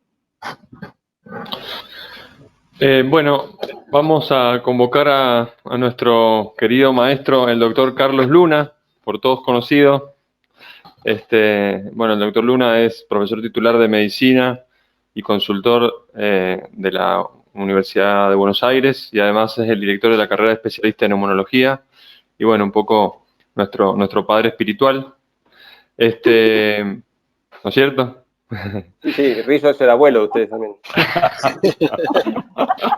Speaker 6: Bueno, vamos a convocar a nuestro querido maestro, el doctor Carlos Luna, por todos conocido. Bueno, el doctor Luna es profesor titular de medicina y consultor de la Universidad de Buenos Aires y además es el director de la carrera de especialista en neumonología y bueno, un poco nuestro padre espiritual. ¿No es cierto?
Speaker 9: Sí, Rizzo es el abuelo de ustedes también.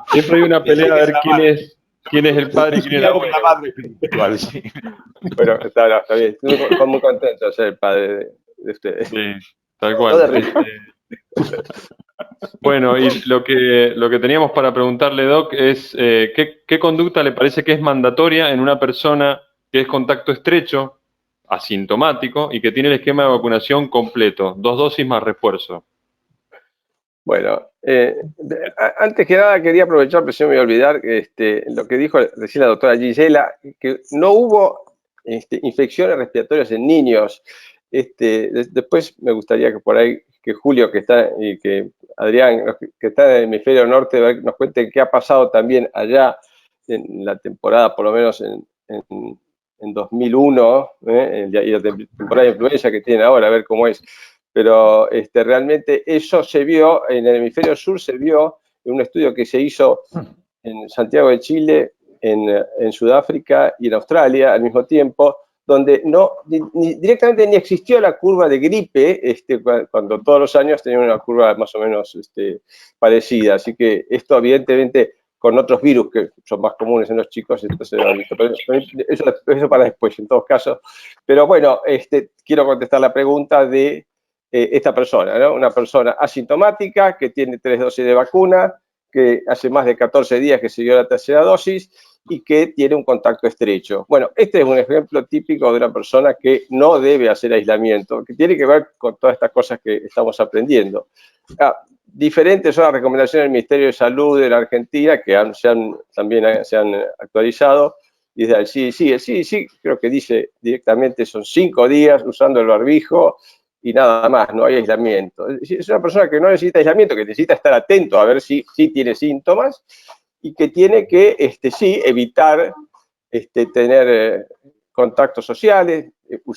Speaker 6: Siempre hay una pelea a ver quién es el padre y quién es la abuela.
Speaker 3: La madre espiritual, sí.
Speaker 9: Bueno, está bien. Estoy muy contento de ser el padre de ustedes.
Speaker 6: Sí, tal cual. Bueno, y lo que teníamos para preguntarle, Doc, es ¿qué conducta le parece que es mandatoria en una persona que es contacto estrecho, asintomático y que tiene el esquema de vacunación completo, 2 dosis más refuerzo?
Speaker 9: Bueno, antes que nada quería aprovechar, pero se me voy a olvidar, lo que dijo recién la doctora Gisela, que no hubo infecciones respiratorias en niños. Después me gustaría que por ahí, que Julio que está y que Adrián, que está en el hemisferio norte, nos cuente qué ha pasado también allá en la temporada, por lo menos en 2001, y la temporada de influenza que tienen ahora, a ver cómo es. Pero realmente eso se vio, en el hemisferio sur se vio en un estudio que se hizo en Santiago de Chile, en Sudáfrica y en Australia al mismo tiempo, donde directamente ni existió la curva de gripe, cuando todos los años tenían una curva más o menos parecida. Así que esto evidentemente con otros virus que son más comunes en los chicos, entonces eso para después en todos casos. Pero bueno, quiero contestar la pregunta de esta persona, ¿no? Una persona asintomática que tiene 3 dosis de vacuna, que hace más de 14 días que se dio la tercera dosis y que tiene un contacto estrecho. Bueno, este es un ejemplo típico de una persona que no debe hacer aislamiento, que tiene que ver con todas estas cosas que estamos aprendiendo. Diferentes son las recomendaciones del Ministerio de Salud de la Argentina, que también se han actualizado, y desde el CDC creo que dice directamente son 5 días usando el barbijo, y nada más, no hay aislamiento. Es una persona que no necesita aislamiento, que necesita estar atento a ver si tiene síntomas y que tiene que, evitar tener contactos sociales,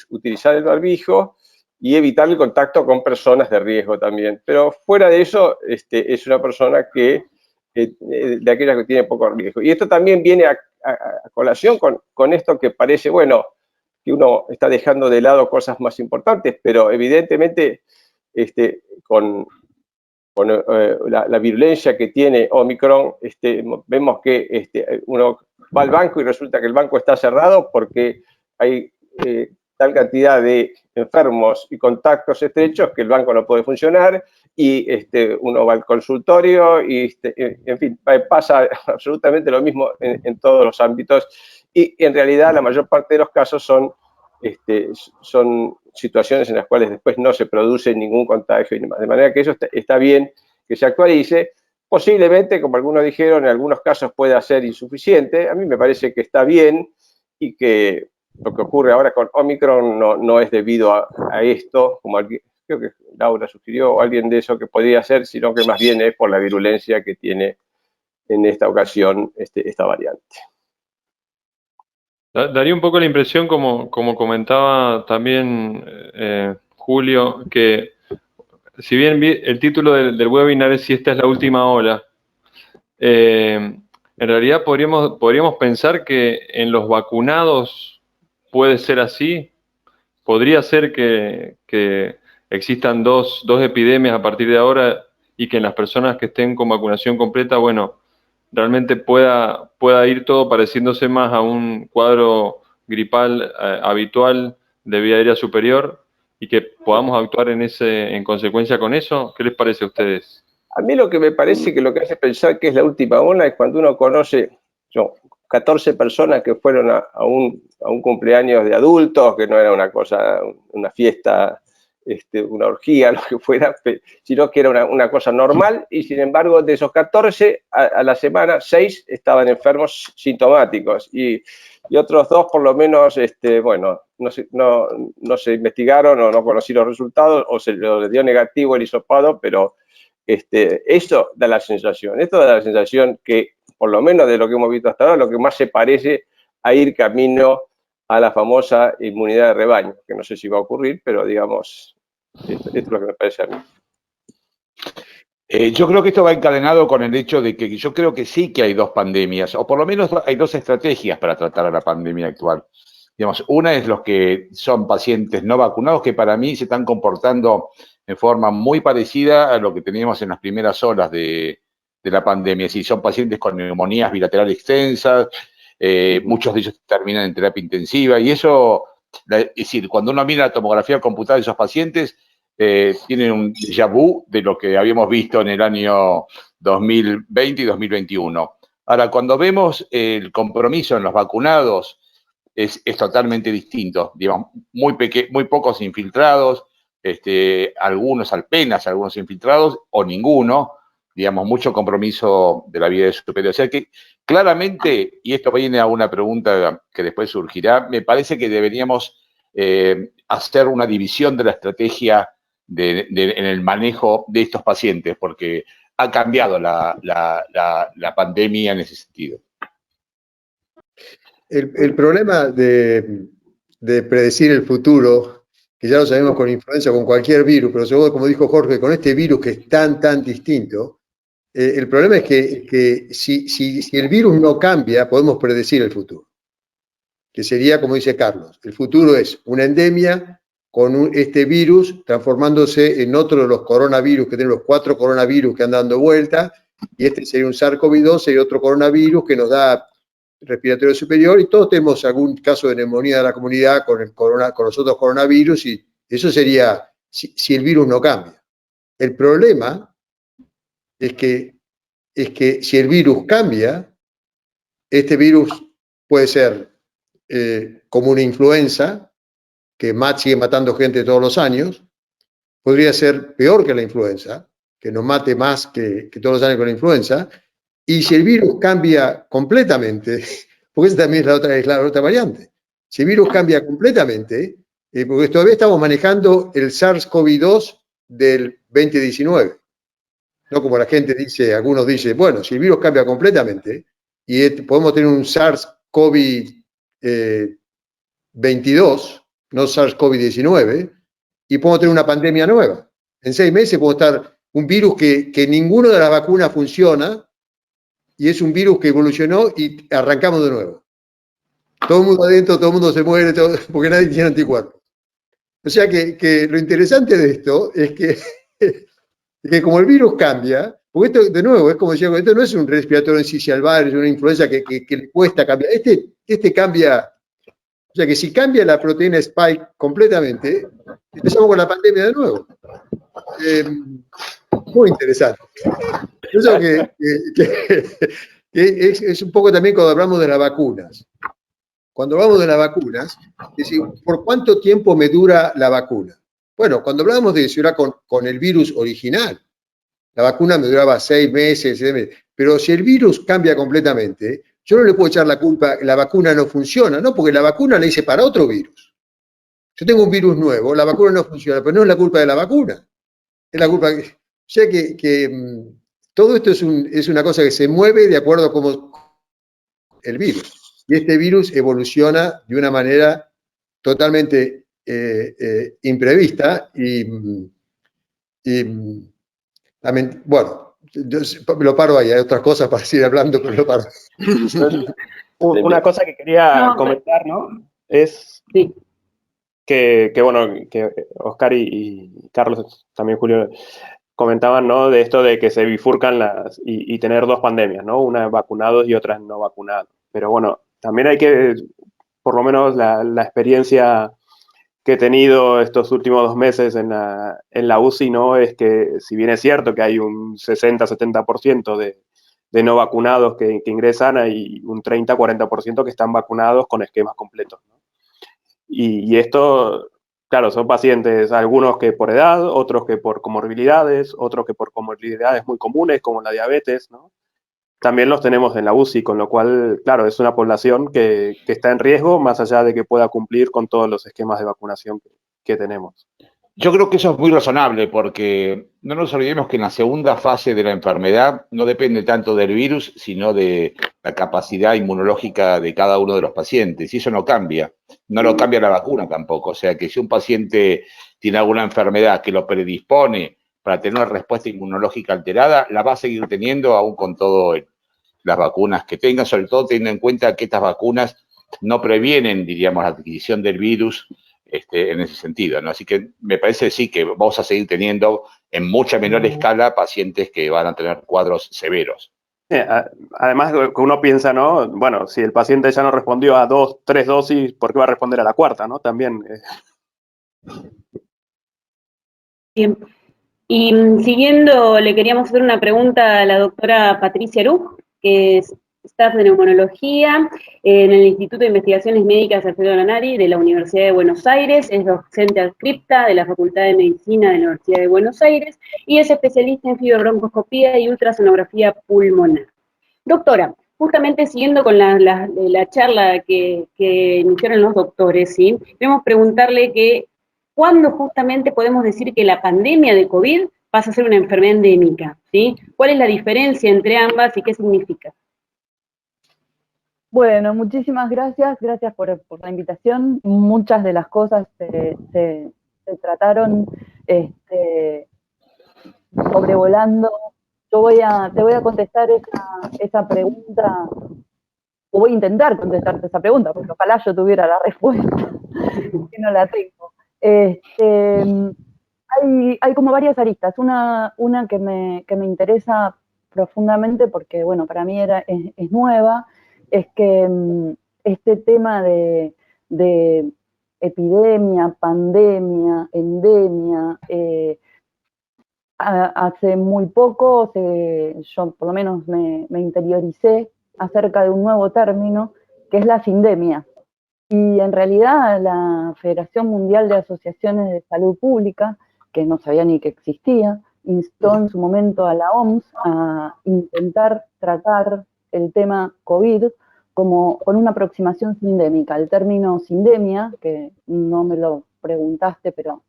Speaker 9: utilizar el barbijo y evitar el contacto con personas de riesgo también. Pero fuera de eso, es una persona que, de aquellas que tiene poco riesgo. Y esto también viene a colación con esto que parece, bueno, que uno está dejando de lado cosas más importantes, pero evidentemente con la virulencia que tiene Omicron, vemos que uno va al banco y resulta que el banco está cerrado porque hay tal cantidad de enfermos y contactos estrechos que el banco no puede funcionar, y uno va al consultorio y, en fin, pasa absolutamente lo mismo en todos los ámbitos. Y en realidad la mayor parte de los casos son situaciones en las cuales después no se produce ningún contagio y demás. De manera que eso está bien que se actualice. Posiblemente, como algunos dijeron, en algunos casos pueda ser insuficiente. A mí me parece que está bien y que lo que ocurre ahora con Omicron no es debido a esto, como creo que Laura sugirió, o alguien de eso que podría ser, sino que más bien es por la virulencia que tiene en esta ocasión esta variante.
Speaker 6: Daría un poco la impresión, como comentaba también Julio, que si bien el título del webinar es si esta es la última ola, en realidad podríamos pensar que en los vacunados puede ser así. Podría ser que existan dos epidemias a partir de ahora y que en las personas que estén con vacunación completa, bueno, realmente pueda ir todo pareciéndose más a un cuadro gripal habitual de vía aérea superior y que podamos actuar en consecuencia con eso. ¿Qué les parece a ustedes?
Speaker 9: A mí lo que me parece que lo que hace pensar que es la última ola es cuando uno conoce 14 personas que fueron a un cumpleaños de adultos, que no era una fiesta, una orgía, lo que fuera, sino que era una cosa normal, y sin embargo de esos 14 a la semana 6 estaban enfermos sintomáticos y otros 2 por lo menos, bueno, no se investigaron o no conocí los resultados o se les dio negativo el hisopado, pero eso da la sensación, esto da la sensación que por lo menos de lo que hemos visto hasta ahora, lo que más se parece a ir camino a la famosa inmunidad de rebaño, que no sé si va a ocurrir, pero digamos, esto es lo que me parece a mí.
Speaker 3: Yo creo que esto va encadenado con el hecho de que yo creo que sí que hay 2 pandemias, o por lo menos hay 2 estrategias para tratar a la pandemia actual. Digamos, una es los que son pacientes no vacunados, que para mí se están comportando en forma muy parecida a lo que teníamos en las primeras olas de de la pandemia. Si son pacientes con neumonías bilaterales extensas, muchos de ellos terminan en terapia intensiva, y eso, es decir, cuando uno mira la tomografía computada de esos pacientes, tienen un déjà vu de lo que habíamos visto en el año 2020 y 2021. Ahora, cuando vemos el compromiso en los vacunados, es totalmente distinto. Digamos, muy pocos infiltrados, algunos apenas, algunos infiltrados, o ninguno, digamos, mucho compromiso de la vida superior. O sea que claramente, y esto viene a una pregunta que después surgirá, me parece que deberíamos hacer una división de la estrategia en el manejo de estos pacientes, porque ha cambiado la pandemia en ese sentido.
Speaker 5: El problema de predecir el futuro, que ya lo sabemos con influenza, con cualquier virus, pero sobre todo, como dijo Jorge, con este virus que es tan distinto, el problema es que si el virus no cambia, podemos predecir el futuro. Que sería, como dice Carlos, el futuro es una endemia con este virus transformándose en otro de los coronavirus, que tenemos 4 coronavirus que andan dando vuelta, y este sería un SARS-CoV-2, sería otro coronavirus que nos da respiratorio superior, y todos tenemos algún caso de neumonía de la comunidad con los otros coronavirus, y eso sería si el virus no cambia. El problema es que si el virus cambia, este virus puede ser como una influenza, que sigue matando gente todos los años, podría ser peor que la influenza, que nos mate más que todos los años con la influenza, y si el virus cambia completamente, porque esa también es la otra variante, si el virus cambia completamente, porque todavía estamos manejando el SARS-CoV-2 del 2019, no como la gente dice, algunos dicen, bueno, si el virus cambia completamente, y podemos tener un SARS-CoV-22, no SARS-CoV-19, y podemos tener una pandemia nueva. En 6 meses podemos estar un virus que ninguna de las vacunas funciona, y es un virus que evolucionó y arrancamos de nuevo. Todo el mundo adentro, todo el mundo se muere, porque nadie tiene anticuerpos. O sea que lo interesante de esto es que como el virus cambia, porque esto, de nuevo, es como decía, esto no es un respiratorio incisional virus, una influenza que le cuesta cambiar. Este cambia. O sea que si cambia la proteína Spike completamente, empezamos con la pandemia de nuevo. Muy interesante. Eso es un poco también cuando hablamos de las vacunas. Cuando hablamos de las vacunas, es decir, ¿por cuánto tiempo me dura la vacuna? Bueno, cuando hablamos de eso era con el virus original. La vacuna me duraba 6 meses, 7 meses. Pero si el virus cambia completamente, yo no le puedo echar la culpa, la vacuna no funciona, ¿no? Porque la vacuna la hice para otro virus. Yo tengo un virus nuevo, la vacuna no funciona, pero no es la culpa de la vacuna. Es la culpa. O sea que todo esto es una cosa que se mueve de acuerdo a cómo el virus. Y este virus evoluciona de una manera totalmente imprevista bueno, yo lo paro ahí, hay otras cosas para seguir hablando, pero lo paro.
Speaker 4: Una cosa que quería comentar, ¿no? Es que Oscar y Carlos, también Julio, comentaban, ¿no? De esto de que se bifurcan y tener 2 pandemias, ¿no? Una vacunados y otra no vacunados. Pero bueno, también hay que, por lo menos la experiencia que he tenido estos últimos 2 meses en la UCI, ¿no? Es que si bien es cierto que hay un 60-70% de no vacunados que ingresan, hay un 30-40% que están vacunados con esquemas completos, ¿no? Y esto, claro, son pacientes, algunos que por edad, otros que por comorbilidades, otros que por comorbilidades muy comunes como la diabetes, ¿no? También los tenemos en la UCI, con lo cual, claro, es una población que está en riesgo, más allá de que pueda cumplir con todos los esquemas de vacunación que tenemos.
Speaker 3: Yo creo que eso es muy razonable, porque no nos olvidemos que en la segunda fase de la enfermedad no depende tanto del virus, sino de la capacidad inmunológica de cada uno de los pacientes, y eso no cambia. No lo cambia la vacuna tampoco. O sea que si un paciente tiene alguna enfermedad que lo predispone para tener una respuesta inmunológica alterada, la va a seguir teniendo aún con todas las vacunas que tenga, sobre todo teniendo en cuenta que estas vacunas no previenen, diríamos, la adquisición del virus en ese sentido, ¿no? Así que me parece sí que vamos a seguir teniendo en mucha menor escala pacientes que van a tener cuadros severos.
Speaker 4: Además, que uno piensa, ¿no? Bueno, si el paciente ya no respondió a 2, 3 dosis, ¿por qué va a responder a la cuarta, no? También.
Speaker 2: Bien. Y siguiendo, le queríamos hacer una pregunta a la doctora Patricia Aruj, que es staff de neumonología en el Instituto de Investigaciones Médicas Alfredo Lanari de la Universidad de Buenos Aires, es docente adscripta de la Facultad de Medicina de la Universidad de Buenos Aires y es especialista en fibrobroncoscopía y ultrasonografía pulmonar. Doctora, justamente siguiendo con la charla que iniciaron los doctores, ¿sí? Queremos preguntarle que ¿cuándo justamente podemos decir que la pandemia de COVID pasa a ser una enfermedad endémica? ¿Sí? ¿Cuál es la diferencia entre ambas y qué significa?
Speaker 11: Bueno, muchísimas gracias por la invitación. Muchas de las cosas se trataron sobrevolando. Te voy a contestar esa pregunta, o voy a intentar contestarte esa pregunta, porque ojalá yo tuviera la respuesta, que no la tengo. Hay como varias aristas. Una que me interesa profundamente porque, bueno, para mí es nueva, es que este tema de epidemia, pandemia, endemia, hace muy poco yo por lo menos me interioricé acerca de un nuevo término que es la sindemia. Y en realidad la Federación Mundial de Asociaciones de Salud Pública, que no sabía ni que existía, instó en su momento a la OMS a intentar tratar el tema COVID con una aproximación sindémica. El término sindemia, que no me lo preguntaste, pero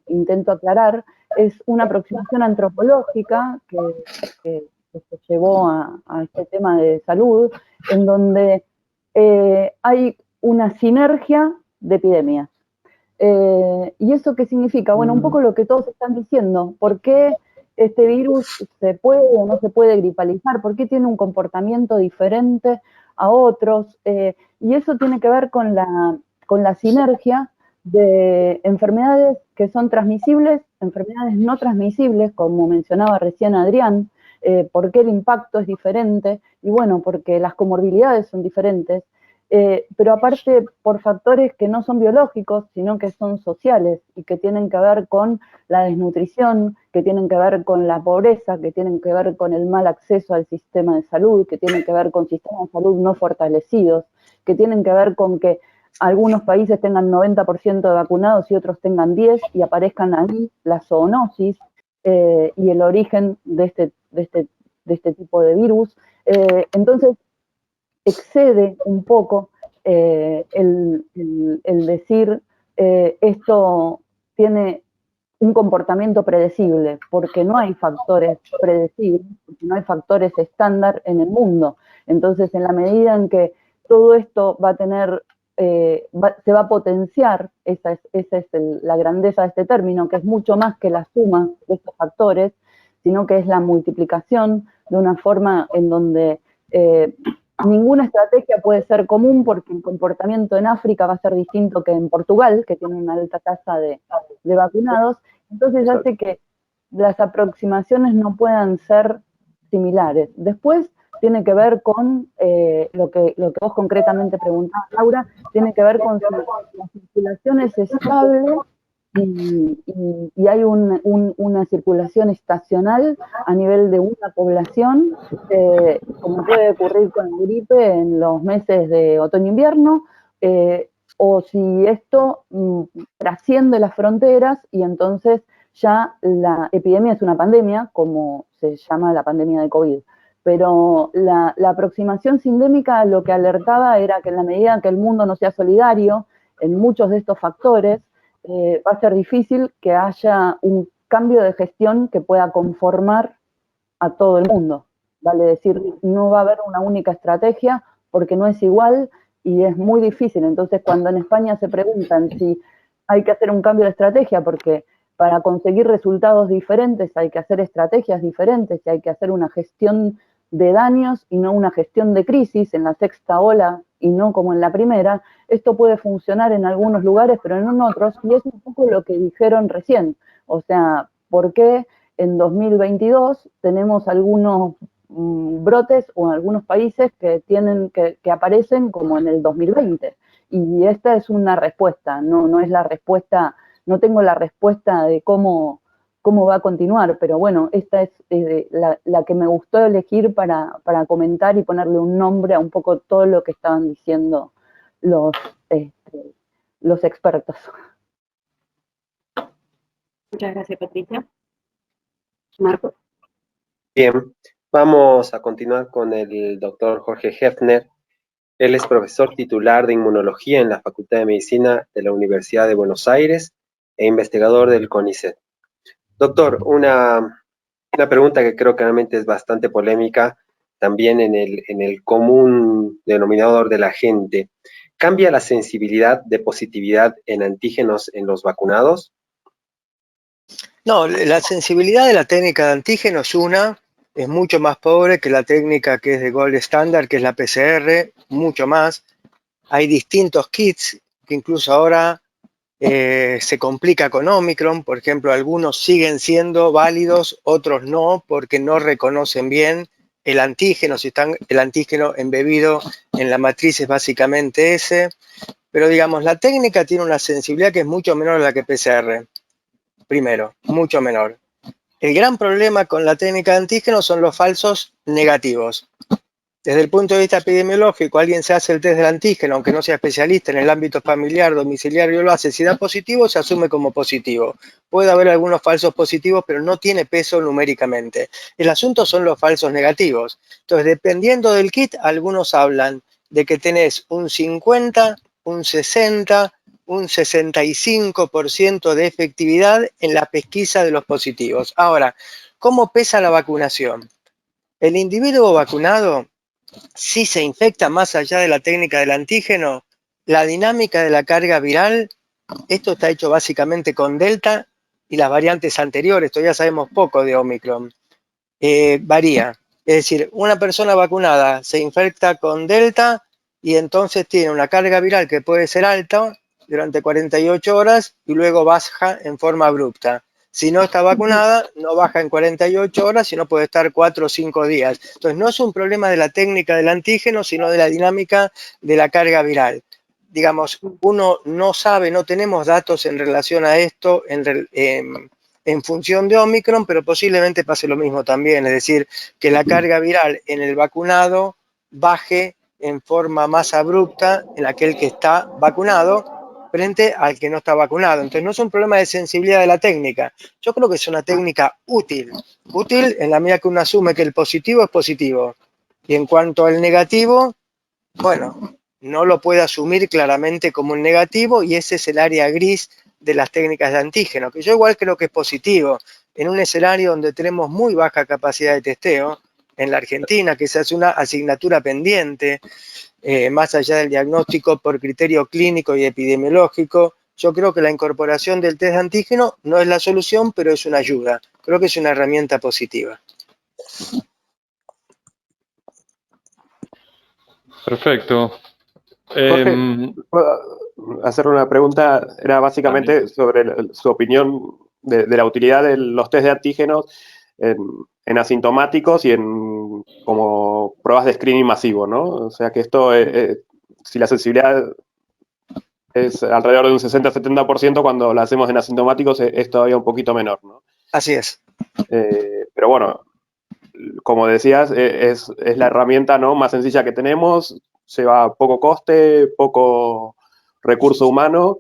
Speaker 11: intento aclarar, es una aproximación antropológica que se llevó a este tema de salud, en donde hay una sinergia de epidemias. ¿Y eso qué significa? Bueno, un poco lo que todos están diciendo. ¿Por qué este virus se puede o no se puede gripalizar? ¿Por qué tiene un comportamiento diferente a otros? Y eso tiene que ver con la sinergia de enfermedades que son transmisibles, enfermedades no transmisibles, como mencionaba recién Adrián. ¿Por qué el impacto es diferente? Y bueno, porque las comorbilidades son diferentes. Pero aparte por factores que no son biológicos, sino que son sociales y que tienen que ver con la desnutrición, que tienen que ver con la pobreza, que tienen que ver con el mal acceso al sistema de salud, que tienen que ver con sistemas de salud no fortalecidos, que tienen que ver con que algunos países tengan 90% de vacunados y otros tengan 10 y aparezcan ahí la zoonosis y el origen de este tipo de virus. Entonces, excede un poco el decir esto tiene un comportamiento predecible, porque no hay factores predecibles, porque no hay factores estándar en el mundo. Entonces, en la medida en que todo esto va a tener, se va a potenciar, esa es la grandeza de este término, que es mucho más que la suma de estos factores, sino que es la multiplicación de una forma en donde ninguna estrategia puede ser común porque el comportamiento en África va a ser distinto que en Portugal, que tiene una alta tasa de vacunados. Entonces hace que las aproximaciones no puedan ser similares. Después tiene que ver con lo que vos concretamente preguntabas, Laura, tiene que ver con si la circulación es estable y hay una circulación estacional a nivel de una población, como puede ocurrir con la gripe en los meses de otoño-invierno, o si esto trasciende las fronteras y entonces ya la epidemia es una pandemia, como se llama la pandemia de COVID. Pero la aproximación sindémica lo que alertaba era que en la medida en que el mundo no sea solidario en muchos de estos factores, va a ser difícil que haya un cambio de gestión que pueda conformar a todo el mundo. Vale decir, no va a haber una única estrategia porque no es igual y es muy difícil. Entonces, cuando en España se preguntan si hay que hacer un cambio de estrategia porque para conseguir resultados diferentes hay que hacer estrategias diferentes y hay que hacer una gestión de daños y no una gestión de crisis en la sexta ola y no como en la primera, esto puede funcionar en algunos lugares pero no en otros, y es un poco lo que dijeron recién. O sea, por qué en 2022 tenemos algunos brotes o algunos países que aparecen como en el 2020. Y esta es una respuesta, no es la respuesta, no tengo la respuesta de cómo va a continuar, pero bueno, esta es la que me gustó elegir para comentar y ponerle un nombre a un poco todo lo que estaban diciendo los expertos.
Speaker 2: Muchas gracias, Patricia. Marco.
Speaker 7: Bien, vamos a continuar con el doctor Jorge Hefner. Él es profesor titular de Inmunología en la Facultad de Medicina de la Universidad de Buenos Aires e investigador del CONICET. Doctor, una pregunta que creo que realmente es bastante polémica también en el común denominador de la gente. ¿Cambia la sensibilidad de positividad en antígenos en los vacunados?
Speaker 8: No, la sensibilidad de la técnica de antígeno es mucho más pobre que la técnica que es de gold standard, que es la PCR, mucho más. Hay distintos kits que incluso ahora se complica con Omicron. Por ejemplo, algunos siguen siendo válidos, otros no, porque no reconocen bien el antígeno. Si están el antígeno embebido en la matriz es básicamente ese. Pero digamos, la técnica tiene una sensibilidad que es mucho menor a la que PCR. Primero, mucho menor. El gran problema con la técnica de antígeno son los falsos negativos. Desde el punto de vista epidemiológico, alguien se hace el test del antígeno, aunque no sea especialista en el ámbito familiar, domiciliario, lo hace. Si da positivo, se asume como positivo. Puede haber algunos falsos positivos, pero no tiene peso numéricamente. El asunto son los falsos negativos. Entonces, dependiendo del kit, algunos hablan de que tenés un 50, un 60, un 65% de efectividad en la pesquisa de los positivos. Ahora, ¿cómo pesa la vacunación? El individuo vacunado, si se infecta más allá de la técnica del antígeno, la dinámica de la carga viral, esto está hecho básicamente con Delta y las variantes anteriores, todavía sabemos poco de Omicron, varía. Es decir, una persona vacunada se infecta con Delta y entonces tiene una carga viral que puede ser alta durante 48 horas y luego baja en forma abrupta. Si no está vacunada, no baja en 48 horas, sino puede estar 4 o 5 días. Entonces, no es un problema de la técnica del antígeno, sino de la dinámica de la carga viral. Digamos, uno no sabe, no tenemos datos en relación a esto en función de Omicron, pero posiblemente pase lo mismo también. Es decir, que la carga viral en el vacunado baje en forma más abrupta en aquel que está vacunado frente al que no está vacunado. Entonces no es un problema de sensibilidad de la técnica. Yo creo que es una técnica útil. Útil en la medida que uno asume que el positivo es positivo. Y en cuanto al negativo, bueno, no lo puede asumir claramente como un negativo y ese es el área gris de las técnicas de antígeno, que yo igual creo que es positivo. En un escenario donde tenemos muy baja capacidad de testeo, en la Argentina, que se hace una asignatura pendiente, más allá del diagnóstico por criterio clínico y epidemiológico, yo creo que la incorporación del test de antígeno no es la solución, pero es una ayuda. Creo que es una herramienta positiva.
Speaker 6: Perfecto.
Speaker 4: Jorge, ¿puedo hacer una pregunta? Era básicamente sobre su opinión de la utilidad de los test de antígenos en asintomáticos y en como pruebas de screening masivo, ¿no? O sea que esto, si la sensibilidad es alrededor de un 60-70%, cuando la hacemos en asintomáticos es todavía un poquito menor, ¿no?
Speaker 8: Así es.
Speaker 4: Pero bueno, como decías, es la herramienta, ¿no?, más sencilla que tenemos, lleva poco coste, poco recurso humano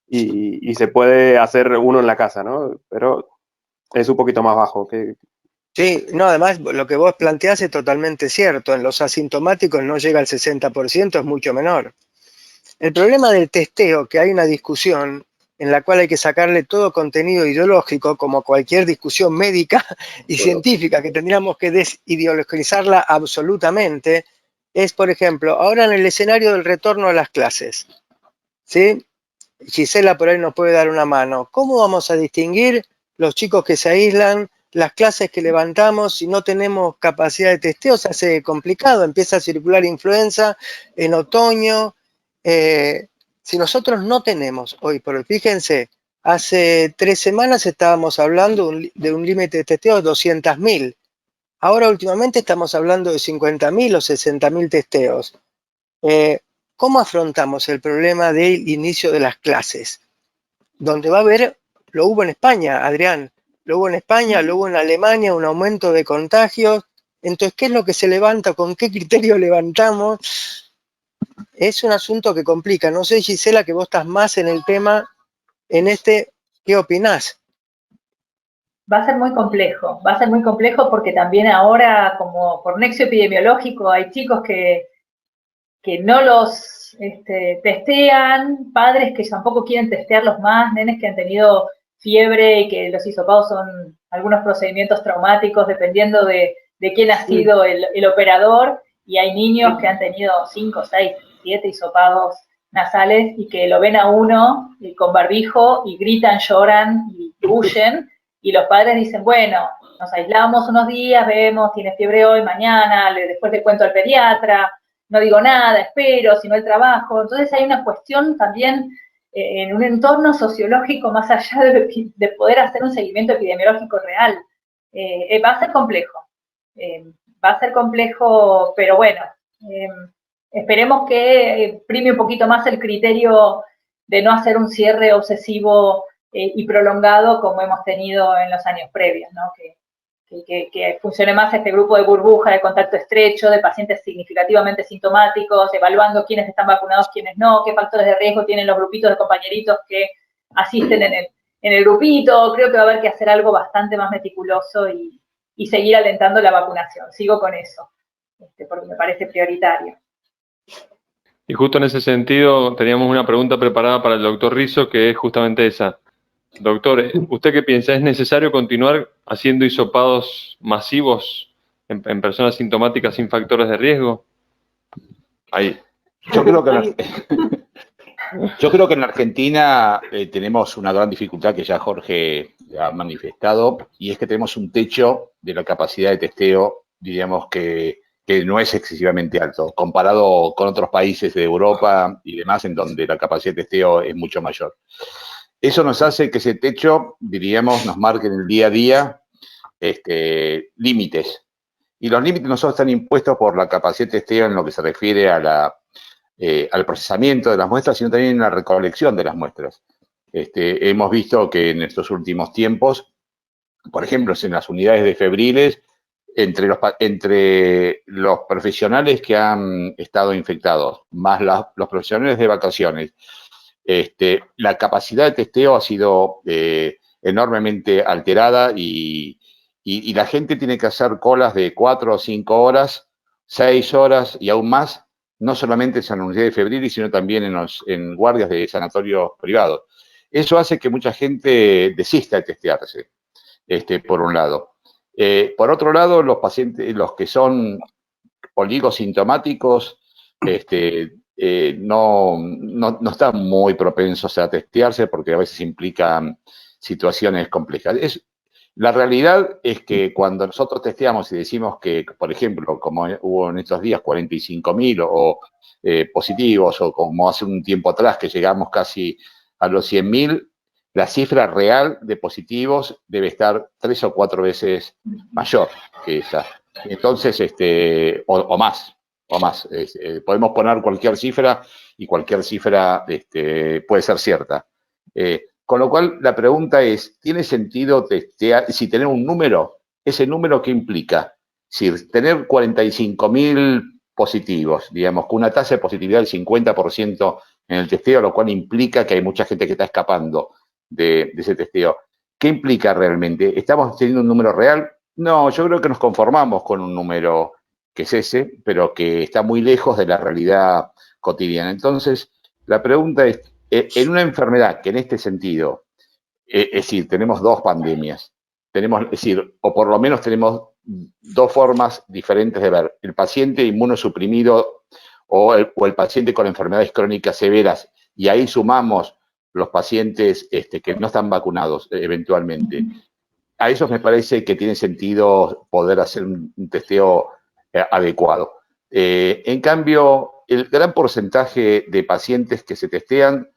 Speaker 4: y se puede hacer uno en la casa, ¿no? Pero es un poquito más bajo.
Speaker 8: Sí, no, además lo que vos planteás es totalmente cierto. En los asintomáticos no llega al 60%, es mucho menor. El problema del testeo, que hay una discusión en la cual hay que sacarle todo contenido ideológico, como cualquier discusión médica y científica, que tendríamos que desideologizarla absolutamente, es, por ejemplo, ahora en el escenario del retorno a las clases, ¿sí? Gisela por ahí nos puede dar una mano. ¿Cómo vamos a distinguir los chicos que se aíslan, las clases que levantamos, si no tenemos capacidad de testeo? Se hace complicado, empieza a circular influenza en otoño. Si nosotros no tenemos hoy, pero fíjense, Hace 3 semanas estábamos hablando de un límite de testeo de 200.000. Ahora últimamente estamos hablando de 50.000 o 60.000 testeos. ¿Cómo afrontamos el problema del inicio de las clases? Donde va a haber, lo hubo en España, Adrián, lo hubo en España, lo hubo en Alemania, un aumento de contagios. Entonces, ¿qué es lo que se levanta? ¿Con qué criterio levantamos? Es un asunto que complica. No sé, Gisela, que vos estás más en el tema, ¿qué opinás?
Speaker 10: Va a ser muy complejo porque también ahora, como por nexo epidemiológico, hay chicos que no los testean, padres que tampoco quieren testearlos más, nenes que han tenido fiebre y que los hisopados son algunos procedimientos traumáticos dependiendo de quién ha sido el operador, y hay niños que han tenido 5, 6, 7 hisopados nasales y que lo ven a uno con barbijo y gritan, lloran y huyen, y los padres dicen, bueno, nos aislamos unos días, vemos, tiene fiebre hoy, mañana, después le cuento al pediatra, no digo nada, espero, si no el trabajo. Entonces hay una cuestión también en un entorno sociológico más allá de poder hacer un seguimiento epidemiológico real. Va a ser complejo, pero bueno, esperemos que prime un poquito más el criterio de no hacer un cierre obsesivo y prolongado como hemos tenido en los años previos, ¿no? Que funcione más este grupo de burbuja, de contacto estrecho, de pacientes significativamente sintomáticos, evaluando quiénes están vacunados, quiénes no, qué factores de riesgo tienen los grupitos de compañeritos que asisten en el grupito. Creo que va a haber que hacer algo bastante más meticuloso y seguir alentando la vacunación. Sigo con eso, porque me parece prioritario.
Speaker 6: Y justo en ese sentido teníamos una pregunta preparada para el doctor Risso, que es justamente esa. Doctor, ¿usted qué piensa? ¿Es necesario continuar haciendo hisopados masivos en personas sintomáticas sin factores de riesgo? Ahí.
Speaker 3: Yo creo que en la Argentina tenemos una gran dificultad que ya Jorge ha manifestado, y es que tenemos un techo de la capacidad de testeo, diríamos que no es excesivamente alto, comparado con otros países de Europa y demás, en donde la capacidad de testeo es mucho mayor. Eso nos hace que ese techo, diríamos, nos marque en el día a día límites. Y los límites no solo están impuestos por la capacidad de testeo en lo que se refiere a al procesamiento de las muestras, sino también en la recolección de las muestras. Hemos visto que en estos últimos tiempos, por ejemplo, en las unidades de febriles, entre los profesionales que han estado infectados, más los profesionales de vacaciones, la capacidad de testeo ha sido enormemente alterada y la gente tiene que hacer colas de 4 o 5 horas, 6 horas y aún más, no solamente en unidades febriles, sino también en guardias de sanatorios privados. Eso hace que mucha gente desista de testearse, por un lado. Por otro lado, los pacientes, los que son oligosintomáticos, no están muy propensos a testearse porque a veces implican situaciones complejas. La realidad es que cuando nosotros testeamos y decimos que, por ejemplo, como hubo en estos días 45.000 positivos, o como hace un tiempo atrás que llegamos casi a los 100.000, la cifra real de positivos debe estar 3 o 4 veces mayor que esa. Entonces, o más. Podemos poner cualquier cifra y cualquier cifra puede ser cierta. Con lo cual, la pregunta es, ¿tiene sentido testear? Si tener un número, ¿ese número qué implica? Si tener 45.000 positivos, digamos, con una tasa de positividad del 50% en el testeo, lo cual implica que hay mucha gente que está escapando de ese testeo. ¿Qué implica realmente? ¿Estamos teniendo un número real? No, yo creo que nos conformamos con un número que es ese, pero que está muy lejos de la realidad cotidiana. Entonces, la pregunta es, en una enfermedad que en este sentido, es decir, tenemos 2 pandemias, o por lo menos tenemos 2 formas diferentes de ver, el paciente inmunosuprimido o el paciente con enfermedades crónicas severas, y ahí sumamos los pacientes que no están vacunados eventualmente. A esos me parece que tiene sentido poder hacer un testeo adecuado. En cambio, el gran porcentaje de pacientes que se testean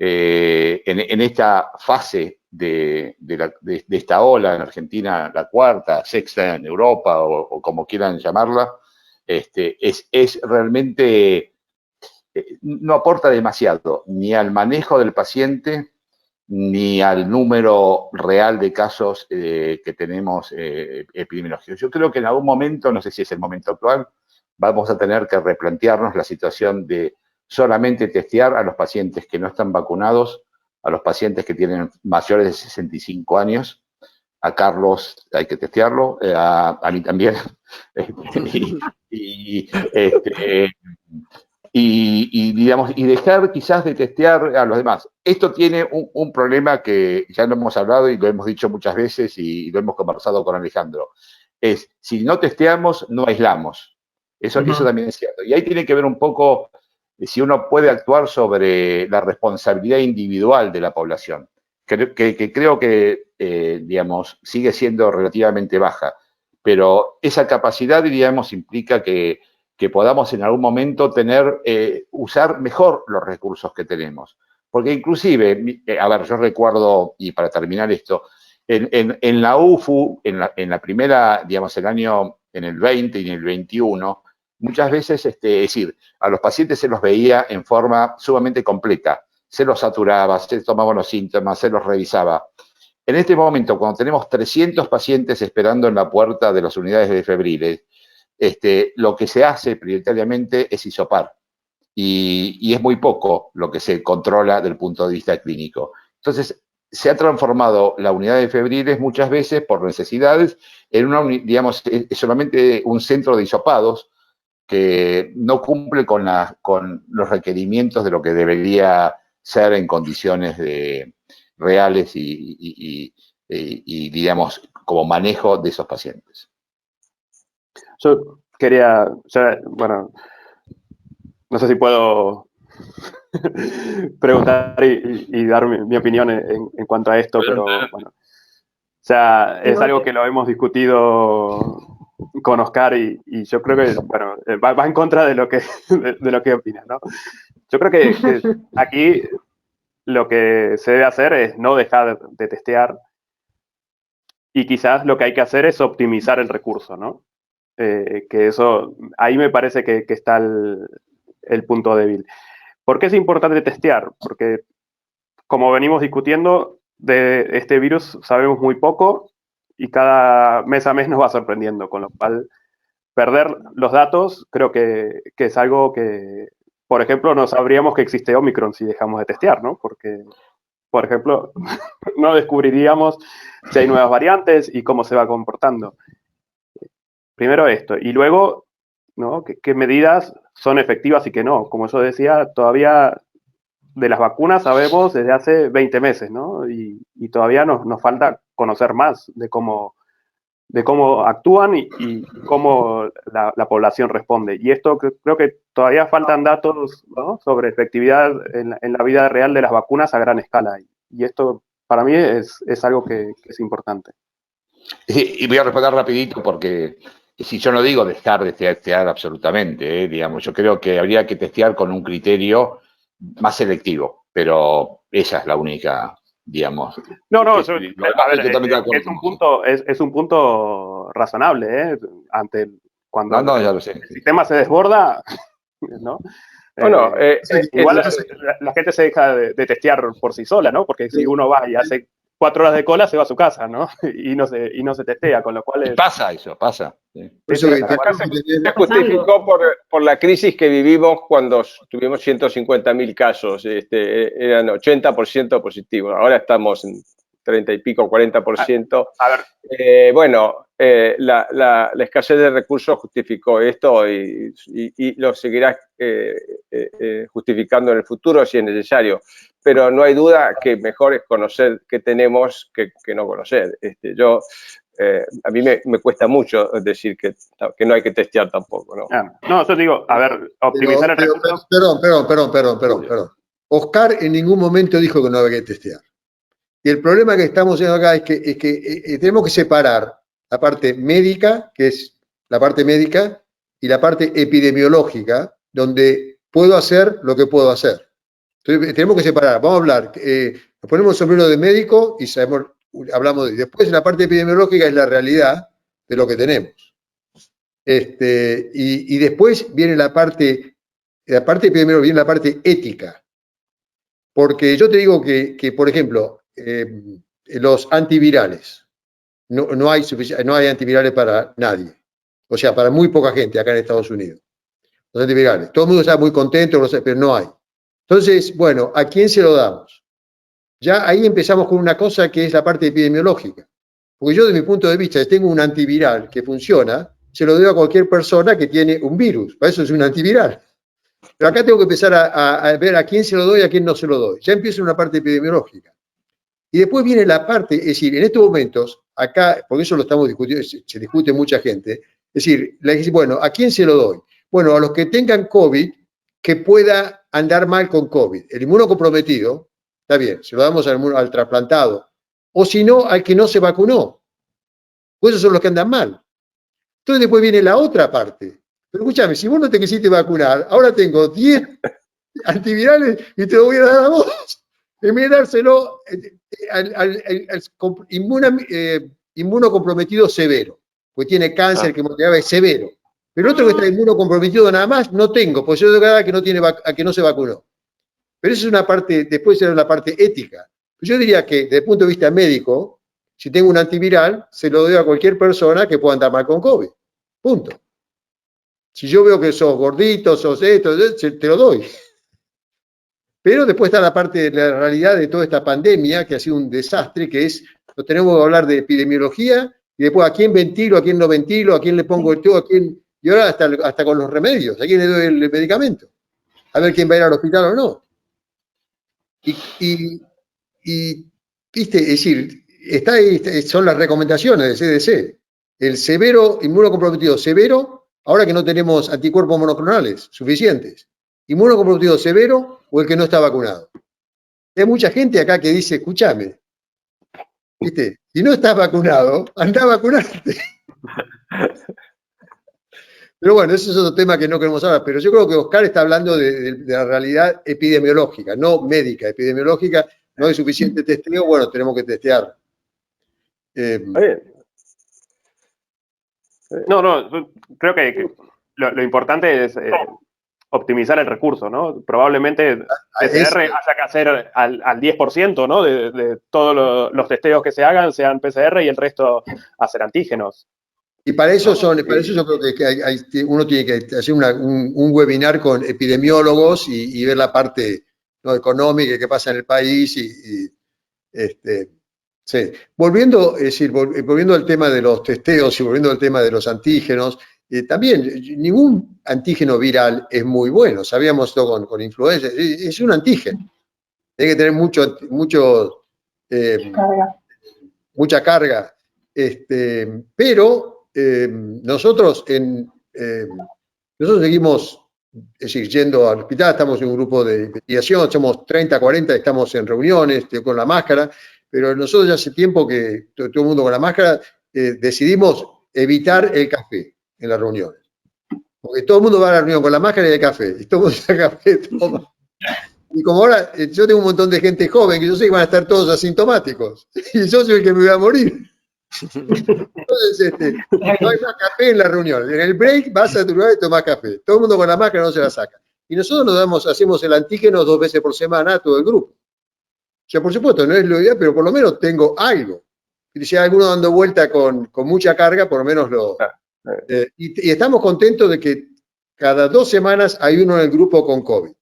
Speaker 3: en esta fase de esta ola en Argentina, la cuarta, sexta en Europa o como quieran llamarla, es realmente, no aporta demasiado ni al manejo del paciente ni al número real de casos que tenemos epidemiológicos. Yo creo que en algún momento, no sé si es el momento actual, vamos a tener que replantearnos la situación de solamente testear a los pacientes que no están vacunados, a los pacientes que tienen mayores de 65 años. A Carlos hay que testearlo, a mí también. Digamos, y dejar quizás de testear a los demás. Esto tiene un problema que ya lo hemos hablado y lo hemos dicho muchas veces y lo hemos conversado con Alejandro. Es, si no testeamos, no aislamos. Eso también es cierto. Y ahí tiene que ver un poco si uno puede actuar sobre la responsabilidad individual de la población, que creo que, digamos, sigue siendo relativamente baja. Pero esa capacidad, diríamos, implica que podamos en algún momento usar mejor los recursos que tenemos. Porque inclusive, a ver, yo recuerdo, y para terminar esto, en la UFU, en la primera, digamos, en el 20 y en el 21, muchas veces, es decir, a los pacientes se los veía en forma sumamente completa. Se los saturaba, se tomaban los síntomas, se los revisaba. En este momento, cuando tenemos 300 pacientes esperando en la puerta de las unidades de febriles, lo que se hace prioritariamente es hisopar. Y es muy poco lo que se controla del punto de vista clínico. Entonces, se ha transformado la unidad de febriles muchas veces por necesidades en digamos, solamente un centro de hisopados que no cumple con los requerimientos de lo que debería ser en condiciones reales y, digamos, como manejo de esos pacientes.
Speaker 4: Yo quería, bueno, no sé si puedo preguntar y dar mi opinión en cuanto a esto, pero bueno, o sea, es algo que lo hemos discutido con Oscar y yo creo que, bueno, va en contra de lo que opinas, ¿no? Yo creo que aquí lo que se debe hacer es no dejar de testear y quizás lo que hay que hacer es optimizar el recurso, ¿no? Que eso, ahí me parece que está el punto débil. ¿Por qué es importante testear? Porque, como venimos discutiendo, de este virus sabemos muy poco y cada mes a mes nos va sorprendiendo, con lo cual perder los datos creo que es algo que, por ejemplo, no sabríamos que existe Omicron si dejamos de testear, ¿no? Porque, por ejemplo, no descubriríamos si hay nuevas variantes y cómo se va comportando. Primero esto, y luego, ¿no? ¿Qué medidas son efectivas y qué no? Como yo decía, todavía de las vacunas sabemos desde hace 20 meses, ¿no? Y todavía nos falta conocer más de cómo actúan y cómo la población responde. Y esto creo que todavía faltan datos, ¿no? Sobre efectividad en la vida real de las vacunas a gran escala. Y esto para mí es algo que es importante.
Speaker 3: Y voy a responder rapidito porque si yo no digo dejar de testear absolutamente, digamos, yo creo que habría que testear con un criterio más selectivo, pero esa es la única, digamos.
Speaker 4: No, a ver, es un punto razonable, ante cuando
Speaker 3: ya lo sé.
Speaker 4: El sistema se desborda, ¿no? Igual la gente se deja de testear por sí sola, ¿no? Porque si uno va y hace 4 horas de cola, se va a su casa, ¿no? Y no se testea, con lo cual...
Speaker 3: Pasa. Sí.
Speaker 9: Se justificó por la crisis que vivimos cuando tuvimos 150.000 casos. Eran 80% positivos. Ahora estamos en 30 y pico, 40%. La escasez de recursos justificó esto y lo seguirá justificando en el futuro si es necesario. Pero no hay duda que mejor es conocer qué tenemos que no conocer. A mí me cuesta mucho decir que no hay que testear tampoco, ¿no?
Speaker 4: No, yo digo, a ver, optimizar el recurso.
Speaker 5: Perdón. Oscar en ningún momento dijo que no había que testear. Y el problema que estamos viendo acá es que tenemos que separar la parte médica, que es la parte médica, y la parte epidemiológica, donde puedo hacer lo que puedo hacer. Entonces, tenemos que separar. Vamos a hablar, nos ponemos el sombrero de médico y hablamos de... Después, la parte epidemiológica es la realidad de lo que tenemos. Y después viene la parte epidemiológica, viene la parte ética. Porque yo te digo que por ejemplo, los antivirales, no hay antivirales para nadie. O sea, para muy poca gente acá en Estados Unidos. Los antivirales. Todo el mundo está muy contento, pero no hay. Entonces, bueno, ¿a quién se lo damos? Ya ahí empezamos con una cosa que es la parte epidemiológica. Porque yo, desde mi punto de vista, si tengo un antiviral que funciona, se lo doy a cualquier persona que tiene un virus. Para eso es un antiviral. Pero acá tengo que empezar a ver a quién se lo doy y a quién no se lo doy. Ya empieza una parte epidemiológica. Y después viene la parte, es decir, en estos momentos, acá, porque eso lo estamos discutiendo, se discute mucha gente, es decir, bueno, ¿a quién se lo doy? Bueno, a los que tengan COVID, que pueda andar mal con COVID. El inmunocomprometido, está bien, se lo damos al trasplantado. O si no, al que no se vacunó. Pues esos son los que andan mal. Entonces después viene la otra parte. Pero escúchame, si vos no te quisiste vacunar, ahora tengo 10 antivirales y te lo voy a dar a vos. En vez de dárselo al inmunocomprometido severo, pues tiene cáncer, quimioterapia, es severo. Pero el otro que está inmunocomprometido nada más, no tengo, pues yo tengo que dar a que no se vacunó. Pero eso es una parte, después será la parte ética. Yo diría que, desde el punto de vista médico, si tengo un antiviral, se lo doy a cualquier persona que pueda andar mal con COVID. Punto. Si yo veo que sos gordito, sos esto, te lo doy. Pero después está la parte de la realidad de toda esta pandemia, que ha sido un desastre, que es, lo tenemos que hablar de epidemiología, y después a quién ventilo, a quién no ventilo, a quién le pongo el todo, a quién, y ahora hasta con los remedios, a quién le doy el medicamento. A ver quién va a ir al hospital o no. Viste, es decir, son las recomendaciones del CDC. El severo, inmunocomprometido severo, ahora que no tenemos anticuerpos monoclonales suficientes. Inmunocomprometido severo o el que no está vacunado. Hay mucha gente acá que dice, escúchame, ¿viste? Si no estás vacunado, anda a vacunarte. Pero bueno, ese es otro tema que no queremos hablar. Pero yo creo que Oscar está hablando de la realidad epidemiológica, no médica, epidemiológica. No hay suficiente testeo, bueno, tenemos que testear.
Speaker 4: No, creo que lo importante es optimizar el recurso, ¿no? Probablemente PCR haya que hacer al 10%, ¿no? De todos los testeos que se hagan sean PCR y el resto hacer antígenos.
Speaker 5: Y para eso yo creo que uno tiene que hacer un webinar con epidemiólogos y ver la parte, ¿no?, económica que pasa en el país sí. Volviendo al tema de los testeos y volviendo al tema de los antígenos, también ningún antígeno viral es muy bueno. Sabíamos esto con influenza, es un antígeno. Tiene que tener mucha carga. Pero nosotros seguimos, es decir, yendo al hospital, estamos en un grupo de investigación, somos 30, 40, estamos en reuniones con la máscara, pero nosotros ya hace tiempo que todo el mundo con la máscara decidimos evitar el café en las reuniones. Porque todo el mundo va a la reunión con la máscara y el café, y todo el mundo el café toma. Y como ahora yo tengo un montón de gente joven que yo sé que van a estar todos asintomáticos, y yo soy el que me voy a morir. Entonces, no hay más café en la reunión. En el break vas a tu lugar y tomás café. Todo el mundo con la máscara no se la saca. Y nosotros hacemos el antígeno 2 veces por semana a todo el grupo. O sea, por supuesto, no es lo ideal, pero por lo menos tengo algo. Y si hay alguno dando vuelta con mucha carga, por lo menos y estamos contentos de que cada 2 semanas hay uno en el grupo con COVID.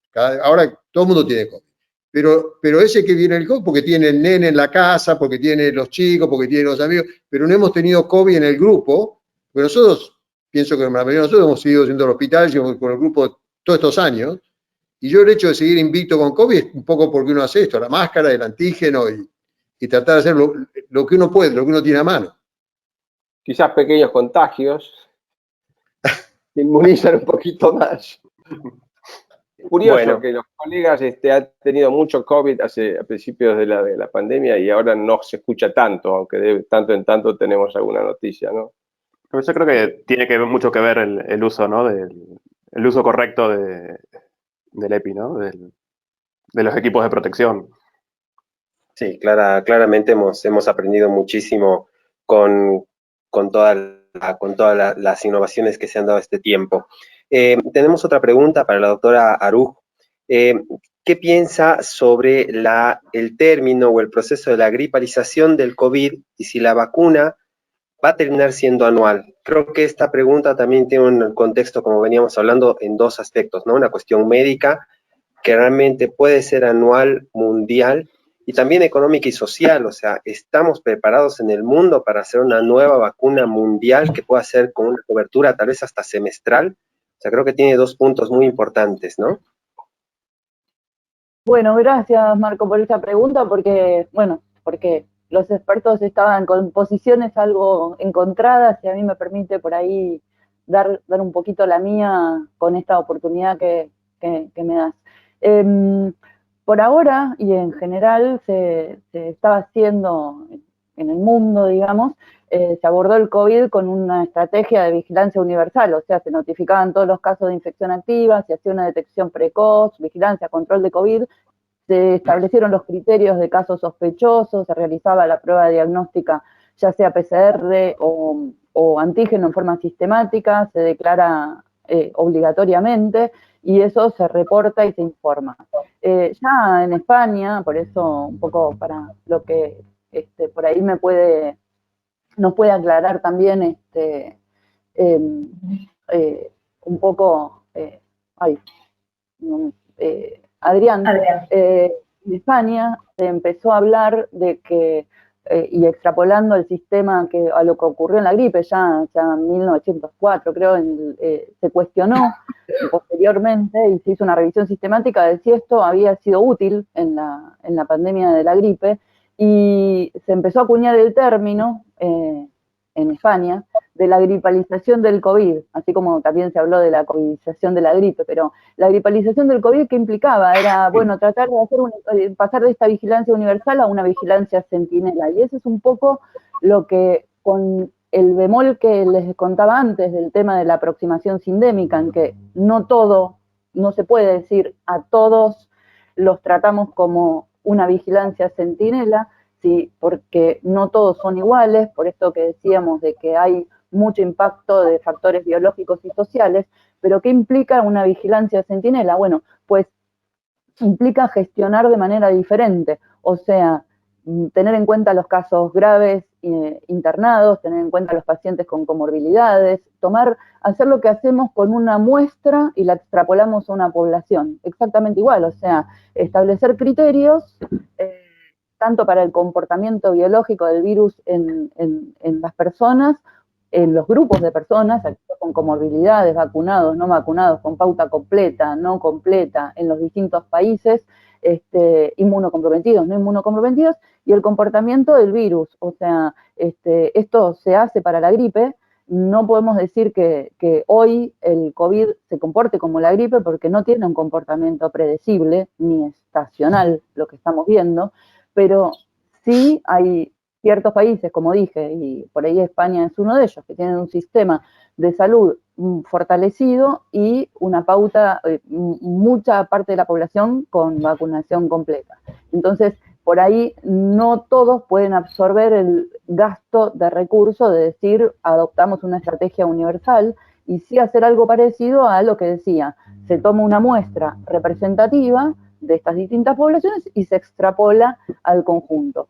Speaker 5: Ahora todo el mundo tiene COVID. Pero ese que viene el COVID, porque tiene el nene en la casa, porque tiene los chicos, porque tiene los amigos, pero no hemos tenido COVID en el grupo, porque nosotros, pienso que la mayoría de nosotros hemos ido yendo al hospital con el grupo todos estos años, y yo el hecho de seguir invicto con COVID es un poco porque uno hace esto, la máscara, el antígeno, y tratar de hacer lo que uno puede, lo que uno tiene a mano.
Speaker 9: Quizás pequeños contagios inmunizan un poquito más. Curioso que los colegas han tenido mucho COVID a principios de la pandemia y ahora no se escucha tanto, aunque de tanto en tanto tenemos alguna noticia, ¿no?
Speaker 4: Pero yo creo que tiene mucho que ver el uso, ¿no? El uso correcto del EPI, ¿no? los equipos de protección.
Speaker 7: Sí, claramente hemos aprendido muchísimo con todas las innovaciones que se han dado este tiempo. Tenemos otra pregunta para la doctora Aruj. ¿Qué piensa sobre el término o el proceso de la gripalización del COVID y si la vacuna va a terminar siendo anual? Creo que esta pregunta también tiene un contexto, como veníamos hablando, en dos aspectos, ¿no? Una cuestión médica, que realmente puede ser anual, mundial, y también económica y social. O sea, ¿estamos preparados en el mundo para hacer una nueva vacuna mundial que pueda ser con una cobertura tal vez hasta semestral? O sea, creo que tiene dos puntos muy importantes, ¿no?
Speaker 11: Bueno, gracias Marco por esa pregunta, porque los expertos estaban con posiciones algo encontradas y a mí me permite por ahí dar un poquito la mía con esta oportunidad que me das. Por ahora y en general se estaba haciendo en el mundo, digamos, se abordó el COVID con una estrategia de vigilancia universal, o sea, se notificaban todos los casos de infección activa, se hacía una detección precoz, vigilancia, control de COVID, se establecieron los criterios de casos sospechosos, se realizaba la prueba diagnóstica, ya sea PCR o antígeno en forma sistemática, se declara obligatoriamente, y eso se reporta y se informa. Ya en España, por eso un poco para lo que por ahí nos puede aclarar también un poco, Adrián, en España se empezó a hablar de que, y extrapolando el sistema a lo que ocurrió en la gripe, ya en 1904 creo, se cuestionó posteriormente y se hizo una revisión sistemática de si esto había sido útil en la pandemia de la gripe, y se empezó a acuñar el término en España de la gripalización del COVID, así como también se habló de la covidización de la gripe, pero la gripalización del COVID, ¿qué implicaba? Era, bueno, tratar de pasar de esta vigilancia universal a una vigilancia centinela, y eso es un poco lo que, con el bemol que les contaba antes del tema de la aproximación sindémica, en que no se puede decir a todos los tratamos como una vigilancia centinela, sí, porque no todos son iguales, por esto que decíamos de que hay mucho impacto de factores biológicos y sociales, pero ¿qué implica una vigilancia centinela? Bueno, pues implica gestionar de manera diferente, o sea, tener en cuenta los casos graves internados, tener en cuenta los pacientes con comorbilidades, hacer lo que hacemos con una muestra y la extrapolamos a una población, exactamente igual, o sea, establecer criterios tanto para el comportamiento biológico del virus en las personas, en los grupos de personas, con comorbilidades, vacunados, no vacunados, con pauta completa, no completa, en los distintos países, inmunocomprometidos, no inmunocomprometidos, y el comportamiento del virus. O sea, esto se hace para la gripe. No podemos decir que hoy el COVID se comporte como la gripe porque no tiene un comportamiento predecible ni estacional, lo que estamos viendo, pero sí hay ciertos países, como dije, y por ahí España es uno de ellos, que tienen un sistema de salud fortalecido y una pauta, mucha parte de la población con vacunación completa. Entonces, por ahí no todos pueden absorber el gasto de recursos de decir, adoptamos una estrategia universal, y sí hacer algo parecido a lo que decía, se toma una muestra representativa de estas distintas poblaciones y se extrapola al conjunto.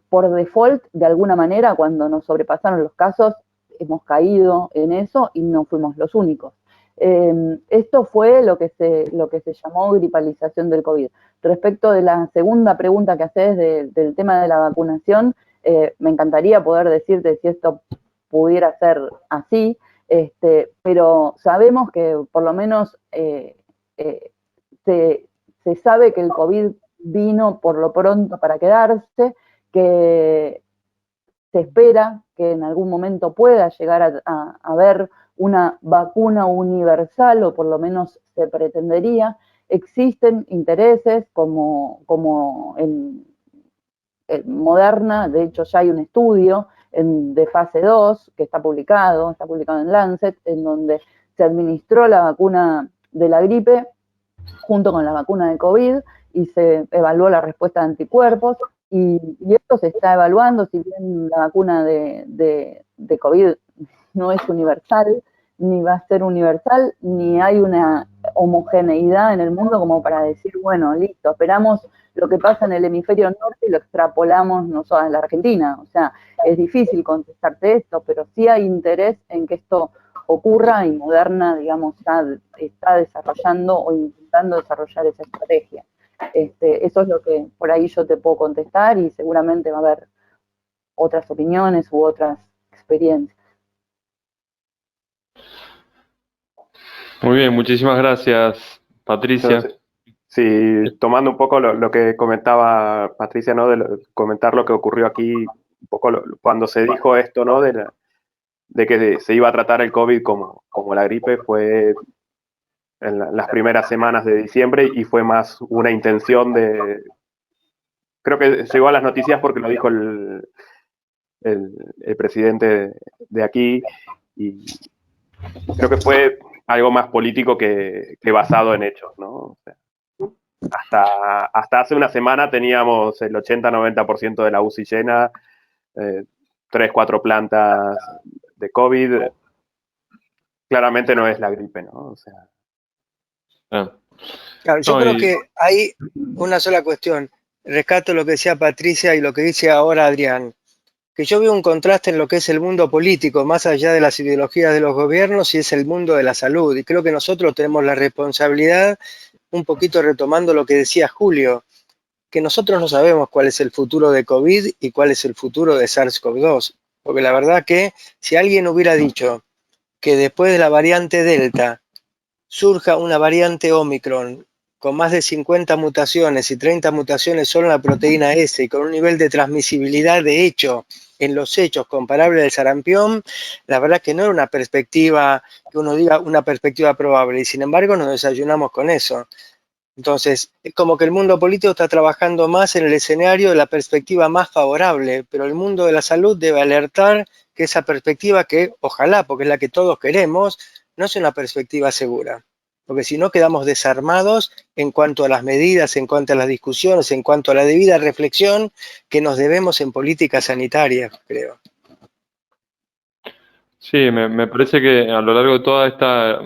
Speaker 11: Por default, de alguna manera, cuando nos sobrepasaron los casos, hemos caído en eso y no fuimos los únicos. Esto fue lo que se llamó gripalización del COVID. Respecto de la segunda pregunta que haces del tema de la vacunación, me encantaría poder decirte si esto pudiera ser así, pero sabemos que por lo menos se sabe que el COVID vino por lo pronto para quedarse, que se espera que en algún momento pueda llegar a haber una vacuna universal, o por lo menos se pretendería. Existen intereses como en Moderna, de hecho ya hay un estudio de fase 2 que está publicado en Lancet, en donde se administró la vacuna de la gripe junto con la vacuna de COVID, y se evaluó la respuesta de anticuerpos, y esto se está evaluando, si bien la vacuna de COVID no es universal, ni va a ser universal, ni hay una homogeneidad en el mundo como para decir, bueno, listo, esperamos lo que pasa en el hemisferio norte y lo extrapolamos nosotros a la Argentina. O sea, es difícil contestarte esto, pero sí hay interés en que esto ocurra, y Moderna, digamos, ya está desarrollando o intentando desarrollar esa estrategia. Eso es lo que por ahí yo te puedo contestar, y seguramente va a haber otras opiniones u otras experiencias.
Speaker 6: Muy bien, muchísimas gracias, Patricia.
Speaker 4: Sí, tomando un poco lo que comentaba Patricia, ¿no? Comentar lo que ocurrió aquí, un poco cuando se dijo esto, ¿no? De que se iba a tratar el COVID como la gripe, fue en las primeras semanas de diciembre, y fue más una intención de... Creo que llegó a las noticias porque lo dijo el presidente de aquí, y creo que fue algo más político que basado en hechos, ¿no? O sea, hasta hace una semana teníamos el 80-90% de la UCI llena, 3-4 plantas de COVID. Claramente no es la gripe, ¿no? O sea,
Speaker 8: claro, yo creo que hay una sola cuestión. Rescato lo que decía Patricia y lo que dice ahora Adrián, que yo veo un contraste en lo que es el mundo político, más allá de las ideologías de los gobiernos, y es el mundo de la salud. Y creo que nosotros tenemos la responsabilidad, un poquito retomando lo que decía Julio, que nosotros no sabemos cuál es el futuro de COVID y cuál es el futuro de SARS-CoV-2. Porque la verdad que si alguien hubiera dicho que después de la variante Delta surja una variante Omicron con más de 50 mutaciones y 30 mutaciones solo en la proteína S, y con un nivel de transmisibilidad de hecho en los hechos comparable al sarampión, la verdad que no era una perspectiva, que uno diga una perspectiva probable, y sin embargo nos desayunamos con eso. Entonces, es como que el mundo político está trabajando más en el escenario de la perspectiva más favorable, pero el mundo de la salud debe alertar que esa perspectiva, que ojalá, porque es la que todos queremos, no es una perspectiva segura. Porque si no, quedamos desarmados en cuanto a las medidas, en cuanto a las discusiones, en cuanto a la debida reflexión que nos debemos en política sanitaria, creo.
Speaker 6: Sí, me parece que a lo largo de toda esta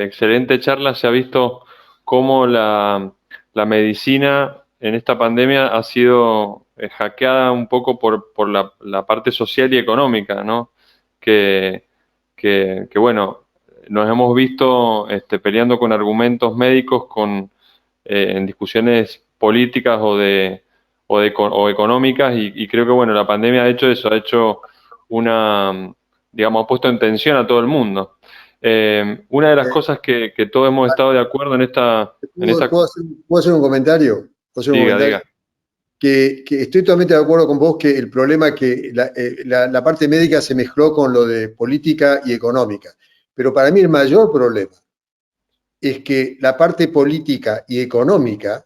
Speaker 6: excelente charla se ha visto cómo la medicina en esta pandemia ha sido hackeada un poco por la parte social y económica, ¿no? Que bueno, nos hemos visto peleando con argumentos médicos en discusiones políticas o económicas, y creo que bueno, la pandemia ha hecho eso, ha hecho digamos, ha puesto en tensión a todo el mundo. Una de las cosas que todos hemos estado de acuerdo en esta...
Speaker 5: ¿Puedo hacer un comentario?
Speaker 6: Diga.
Speaker 5: Que estoy totalmente de acuerdo con vos, que el problema es que la parte médica se mezcló con lo de política y económica. Pero para mí el mayor problema es que la parte política y económica,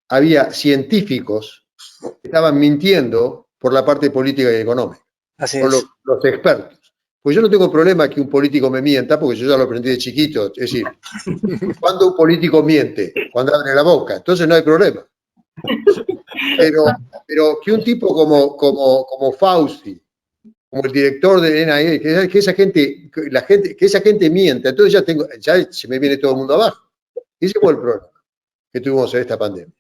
Speaker 5: había científicos que estaban mintiendo por la parte política y económica.
Speaker 8: Así
Speaker 5: con
Speaker 8: es.
Speaker 5: los expertos. Pues yo no tengo problema que un político me mienta, porque yo ya lo aprendí de chiquito. Es decir, cuando un político miente, cuando abre la boca, entonces no hay problema. Pero que un tipo como Fauci, como el director de NIH, que esa gente mienta, entonces ya se me viene todo el mundo abajo. Ese fue el problema que tuvimos en esta pandemia.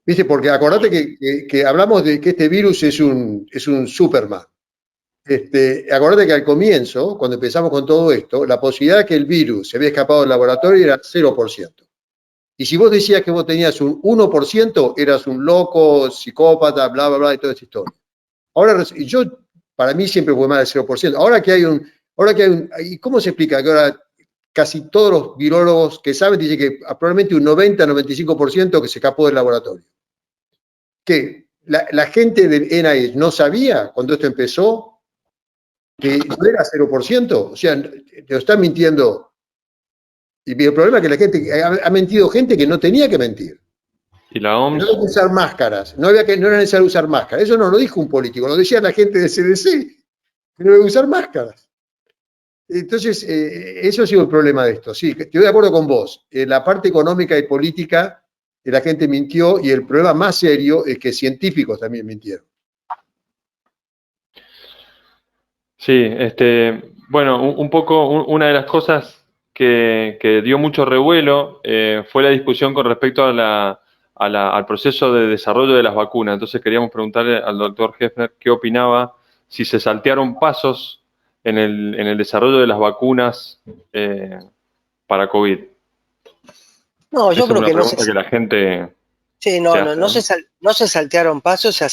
Speaker 5: ¿Viste? Porque acordate que hablamos de que este virus es un Superman. Acordate que al comienzo, cuando empezamos con todo esto, la posibilidad de que el virus se había escapado del laboratorio era 0%. Y si vos decías que vos tenías un 1%, eras un loco, psicópata, bla, bla, bla, y toda esa historia. Ahora, para mí siempre fue más del 0%. Ahora que hay un, ¿y cómo se explica que ahora casi todos los virólogos que saben dicen que probablemente un 90-95% que se escapó del laboratorio? ¿Qué? La gente del NIH no sabía cuando esto empezó que no era 0%, o sea, te lo están mintiendo. Y el problema es que la gente, ha mentido gente que no tenía que mentir.
Speaker 6: Y la OMS...
Speaker 5: No había que usar máscaras, no era necesario usar máscaras. Eso no lo dijo un político, lo decía la gente del CDC, que no había que usar máscaras. Entonces, eso ha sido el problema de esto. Sí, estoy de acuerdo con vos. En la parte económica y política, la gente mintió, y el problema más serio es que científicos también mintieron.
Speaker 6: Sí, bueno, un poco una de las cosas que dio mucho revuelo fue la discusión con respecto al proceso de desarrollo de las vacunas. Entonces queríamos preguntarle al doctor Hefner qué opinaba, si se saltearon pasos en el desarrollo de las vacunas para COVID.
Speaker 8: No, yo
Speaker 6: Esa es
Speaker 8: creo
Speaker 6: una
Speaker 8: que no
Speaker 6: pregunta que la gente
Speaker 8: sí,
Speaker 6: se
Speaker 8: no
Speaker 6: hace, ¿no?
Speaker 8: se saltearon pasos, se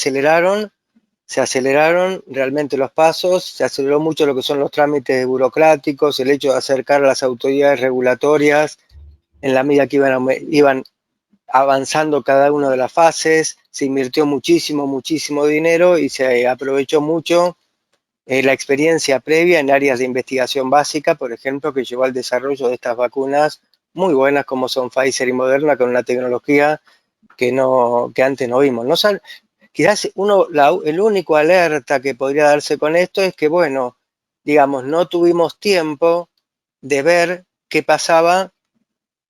Speaker 8: aceleraron realmente los pasos, se aceleró mucho lo que son los trámites burocráticos, el hecho de acercar a las autoridades regulatorias en la medida que iban avanzando cada una de las fases, se invirtió muchísimo dinero y se aprovechó mucho la experiencia previa en áreas de investigación básica, por ejemplo, que llevó al desarrollo de estas vacunas muy buenas como son Pfizer y Moderna, con una tecnología que antes no vimos. Quizás el único alerta que podría darse con esto es que, bueno, digamos, no tuvimos tiempo de ver qué pasaba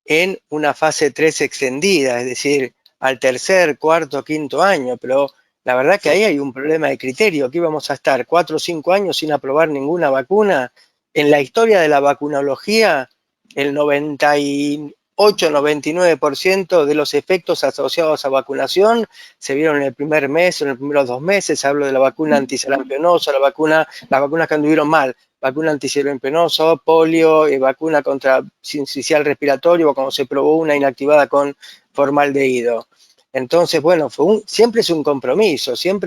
Speaker 8: en una fase 3 extendida, es decir, al tercer, cuarto, quinto año, pero la verdad que ahí hay un problema de criterio, que íbamos a estar 4 o 5 años sin aprobar ninguna vacuna. En la historia de la vacunología, el 98-99% de los efectos asociados a vacunación se vieron en el primer mes, en los primeros 2 meses. Hablo de la vacuna antisarampiónica, las vacunas que anduvieron mal, vacuna antisarampiónico penoso, polio, vacuna contra sincicial respiratorio, cuando se probó una inactivada con formaldehído. Entonces, bueno, siempre es un compromiso. Yo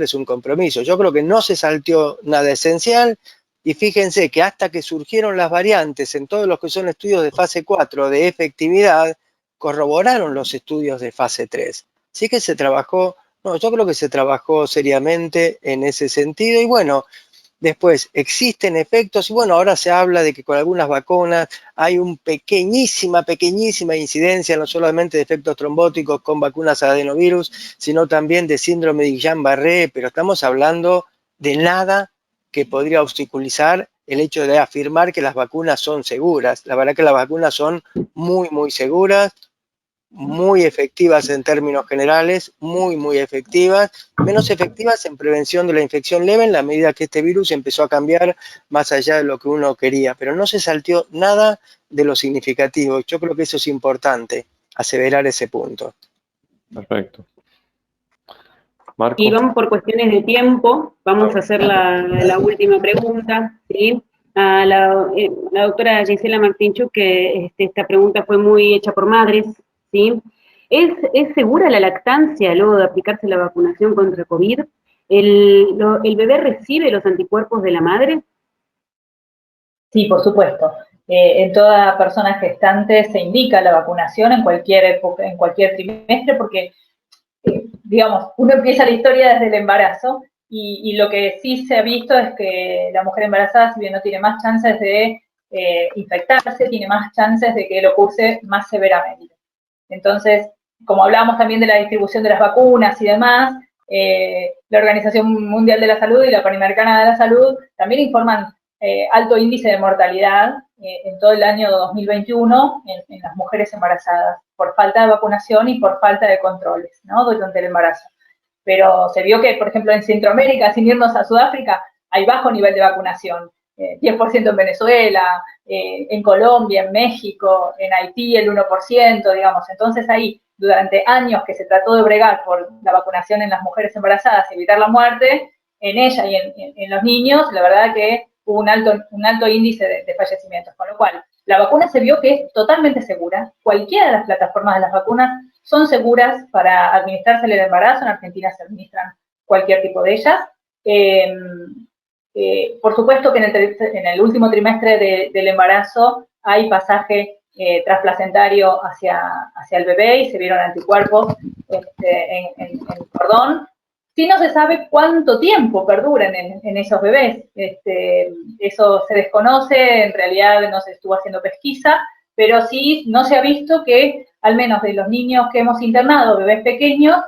Speaker 8: creo que no se salteó nada esencial. Y fíjense que hasta que surgieron las variantes en todos los que son estudios de fase 4 de efectividad, corroboraron los estudios de fase 3. Sí que yo creo que se trabajó seriamente en ese sentido. Y bueno, después existen efectos, y bueno, ahora se habla de que con algunas vacunas hay una pequeñísima incidencia, no solamente de efectos trombóticos con vacunas adenovirus, sino también de síndrome de Guillain-Barré, pero estamos hablando de nada que podría obstaculizar el hecho de afirmar que las vacunas son seguras. La verdad que las vacunas son muy seguras, muy efectivas en términos generales, muy efectivas, menos efectivas en prevención de la infección leve en la medida que este virus empezó a cambiar más allá de lo que uno quería, pero no se salteó nada de lo significativo. Yo creo que eso es importante, aseverar ese punto.
Speaker 6: Perfecto. Marco.
Speaker 2: Y vamos por cuestiones de tiempo, vamos a hacer la última pregunta, ¿sí? A la doctora Gisela Martinchuk, que esta pregunta fue muy hecha por madres, ¿sí? ¿Es segura la lactancia luego de aplicarse la vacunación contra COVID? ¿El bebé recibe los anticuerpos de la madre?
Speaker 10: Sí, por supuesto. En toda persona gestante se indica la vacunación en cualquier época, en cualquier trimestre, porque digamos, uno empieza la historia desde el embarazo y lo que sí se ha visto es que la mujer embarazada, si bien no tiene más chances de infectarse, tiene más chances de que lo curse más severamente. Entonces, como hablábamos también de la distribución de las vacunas y demás, la Organización Mundial de la Salud y la Panamericana de la Salud también informan alto índice de mortalidad en todo el año 2021 en las mujeres embarazadas, por falta de vacunación y por falta de controles, ¿no?, durante el embarazo. Pero se vio que, por ejemplo, en Centroamérica, sin irnos a Sudáfrica, hay bajo nivel de vacunación. 10% en Venezuela, en Colombia, en México, en Haití el 1%, digamos. Entonces ahí, durante años que se trató de bregar por la vacunación en las mujeres embarazadas, evitar la muerte, en ella y en los niños, la verdad que hubo un alto índice de fallecimientos, con lo cual la vacuna se vio que es totalmente segura. Cualquiera de las plataformas de las vacunas son seguras para administrarse en el embarazo. En Argentina se administran cualquier tipo de ellas. Por supuesto que en el último trimestre del embarazo hay pasaje transplacentario hacia el bebé y se vieron anticuerpos en el cordón. Sí, no se sabe cuánto tiempo perduran en esos bebés. Eso se desconoce, en realidad no se estuvo haciendo pesquisa, pero sí no se ha visto que, al menos de los niños que hemos internado, bebés pequeños,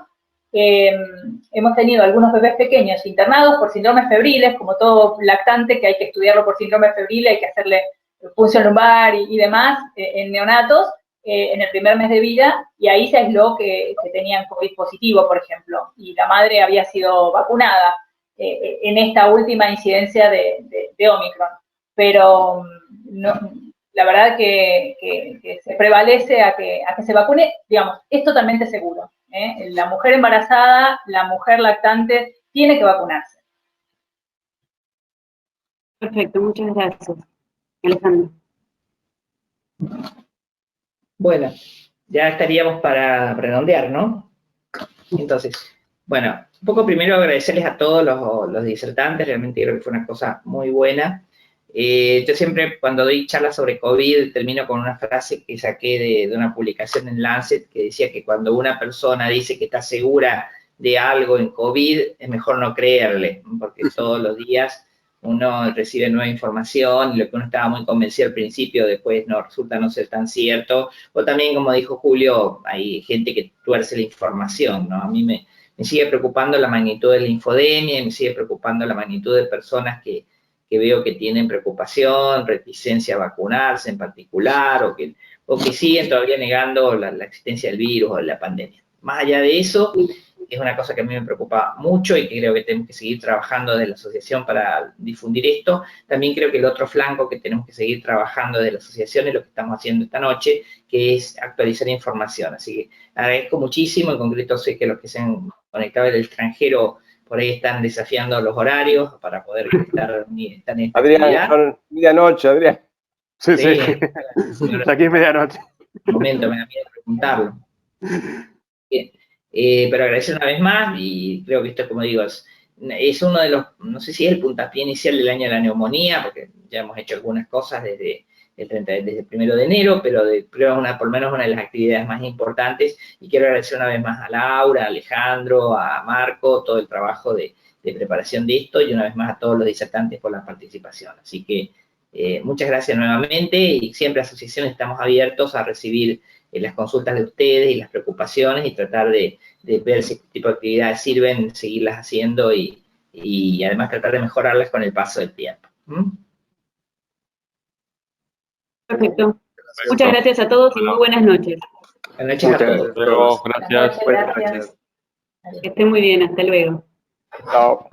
Speaker 10: hemos tenido algunos bebés pequeños internados por síndromes febriles, como todo lactante que hay que estudiarlo por síndrome febril, hay que hacerle punción lumbar y demás en neonatos en el primer mes de vida, y ahí se aisló que tenían COVID positivo, por ejemplo, y la madre había sido vacunada en esta última incidencia de Omicron. Pero no, la verdad que se prevalece a que se vacune, digamos, es totalmente seguro. La mujer embarazada, la mujer lactante, tiene que vacunarse.
Speaker 2: Perfecto, muchas gracias. Alejandro.
Speaker 1: Bueno, ya estaríamos para redondear, ¿no? Entonces, bueno, un poco primero agradecerles a todos los disertantes, realmente creo que fue una cosa muy buena. Yo siempre cuando doy charlas sobre COVID termino con una frase que saqué de una publicación en Lancet que decía que cuando una persona dice que está segura de algo en COVID, es mejor no creerle, porque todos los días uno recibe nueva información y lo que uno estaba muy convencido al principio después no resulta no ser tan cierto. O también, como dijo Julio, hay gente que tuerce la información, ¿no? A mí me sigue preocupando la magnitud de la infodemia y me sigue preocupando la magnitud de personas que veo que tienen preocupación, reticencia a vacunarse en particular, o que siguen todavía negando la existencia del virus o de la pandemia. Más allá de eso, es una cosa que a mí me preocupa mucho y que creo que tenemos que seguir trabajando desde la asociación para difundir esto. También creo que el otro flanco que tenemos que seguir trabajando desde la asociación es lo que estamos haciendo esta noche, que es actualizar información. Así que agradezco muchísimo, en concreto sé que los que se han conectado del extranjero por ahí están desafiando los horarios para poder estar en esta
Speaker 9: Adrián, son medianoche, Adrián.
Speaker 4: Sí. Aquí es medianoche.
Speaker 1: Un momento, me da miedo preguntarlo. Bien. Pero agradecer una vez más, y creo que esto, como digo, es uno de los, no sé si es el puntapié inicial del año de la neumonía, porque ya hemos hecho algunas cosas desde el 1 de enero, pero creo por lo menos una de las actividades más importantes, y quiero agradecer una vez más a Laura, a Alejandro, a Marco, todo el trabajo de preparación de esto, y una vez más a todos los disertantes por la participación. Así que muchas gracias nuevamente, y siempre asociaciones estamos abiertos a recibir las consultas de ustedes y las preocupaciones, y tratar de ver si este tipo de actividades sirven, seguirlas haciendo, y además tratar de mejorarlas con el paso del tiempo.
Speaker 2: Perfecto. Muchas gracias a todos y muy buenas noches.
Speaker 1: Buenas noches a todos.
Speaker 6: Gracias.
Speaker 2: Que estén muy bien, hasta luego.
Speaker 9: Chao.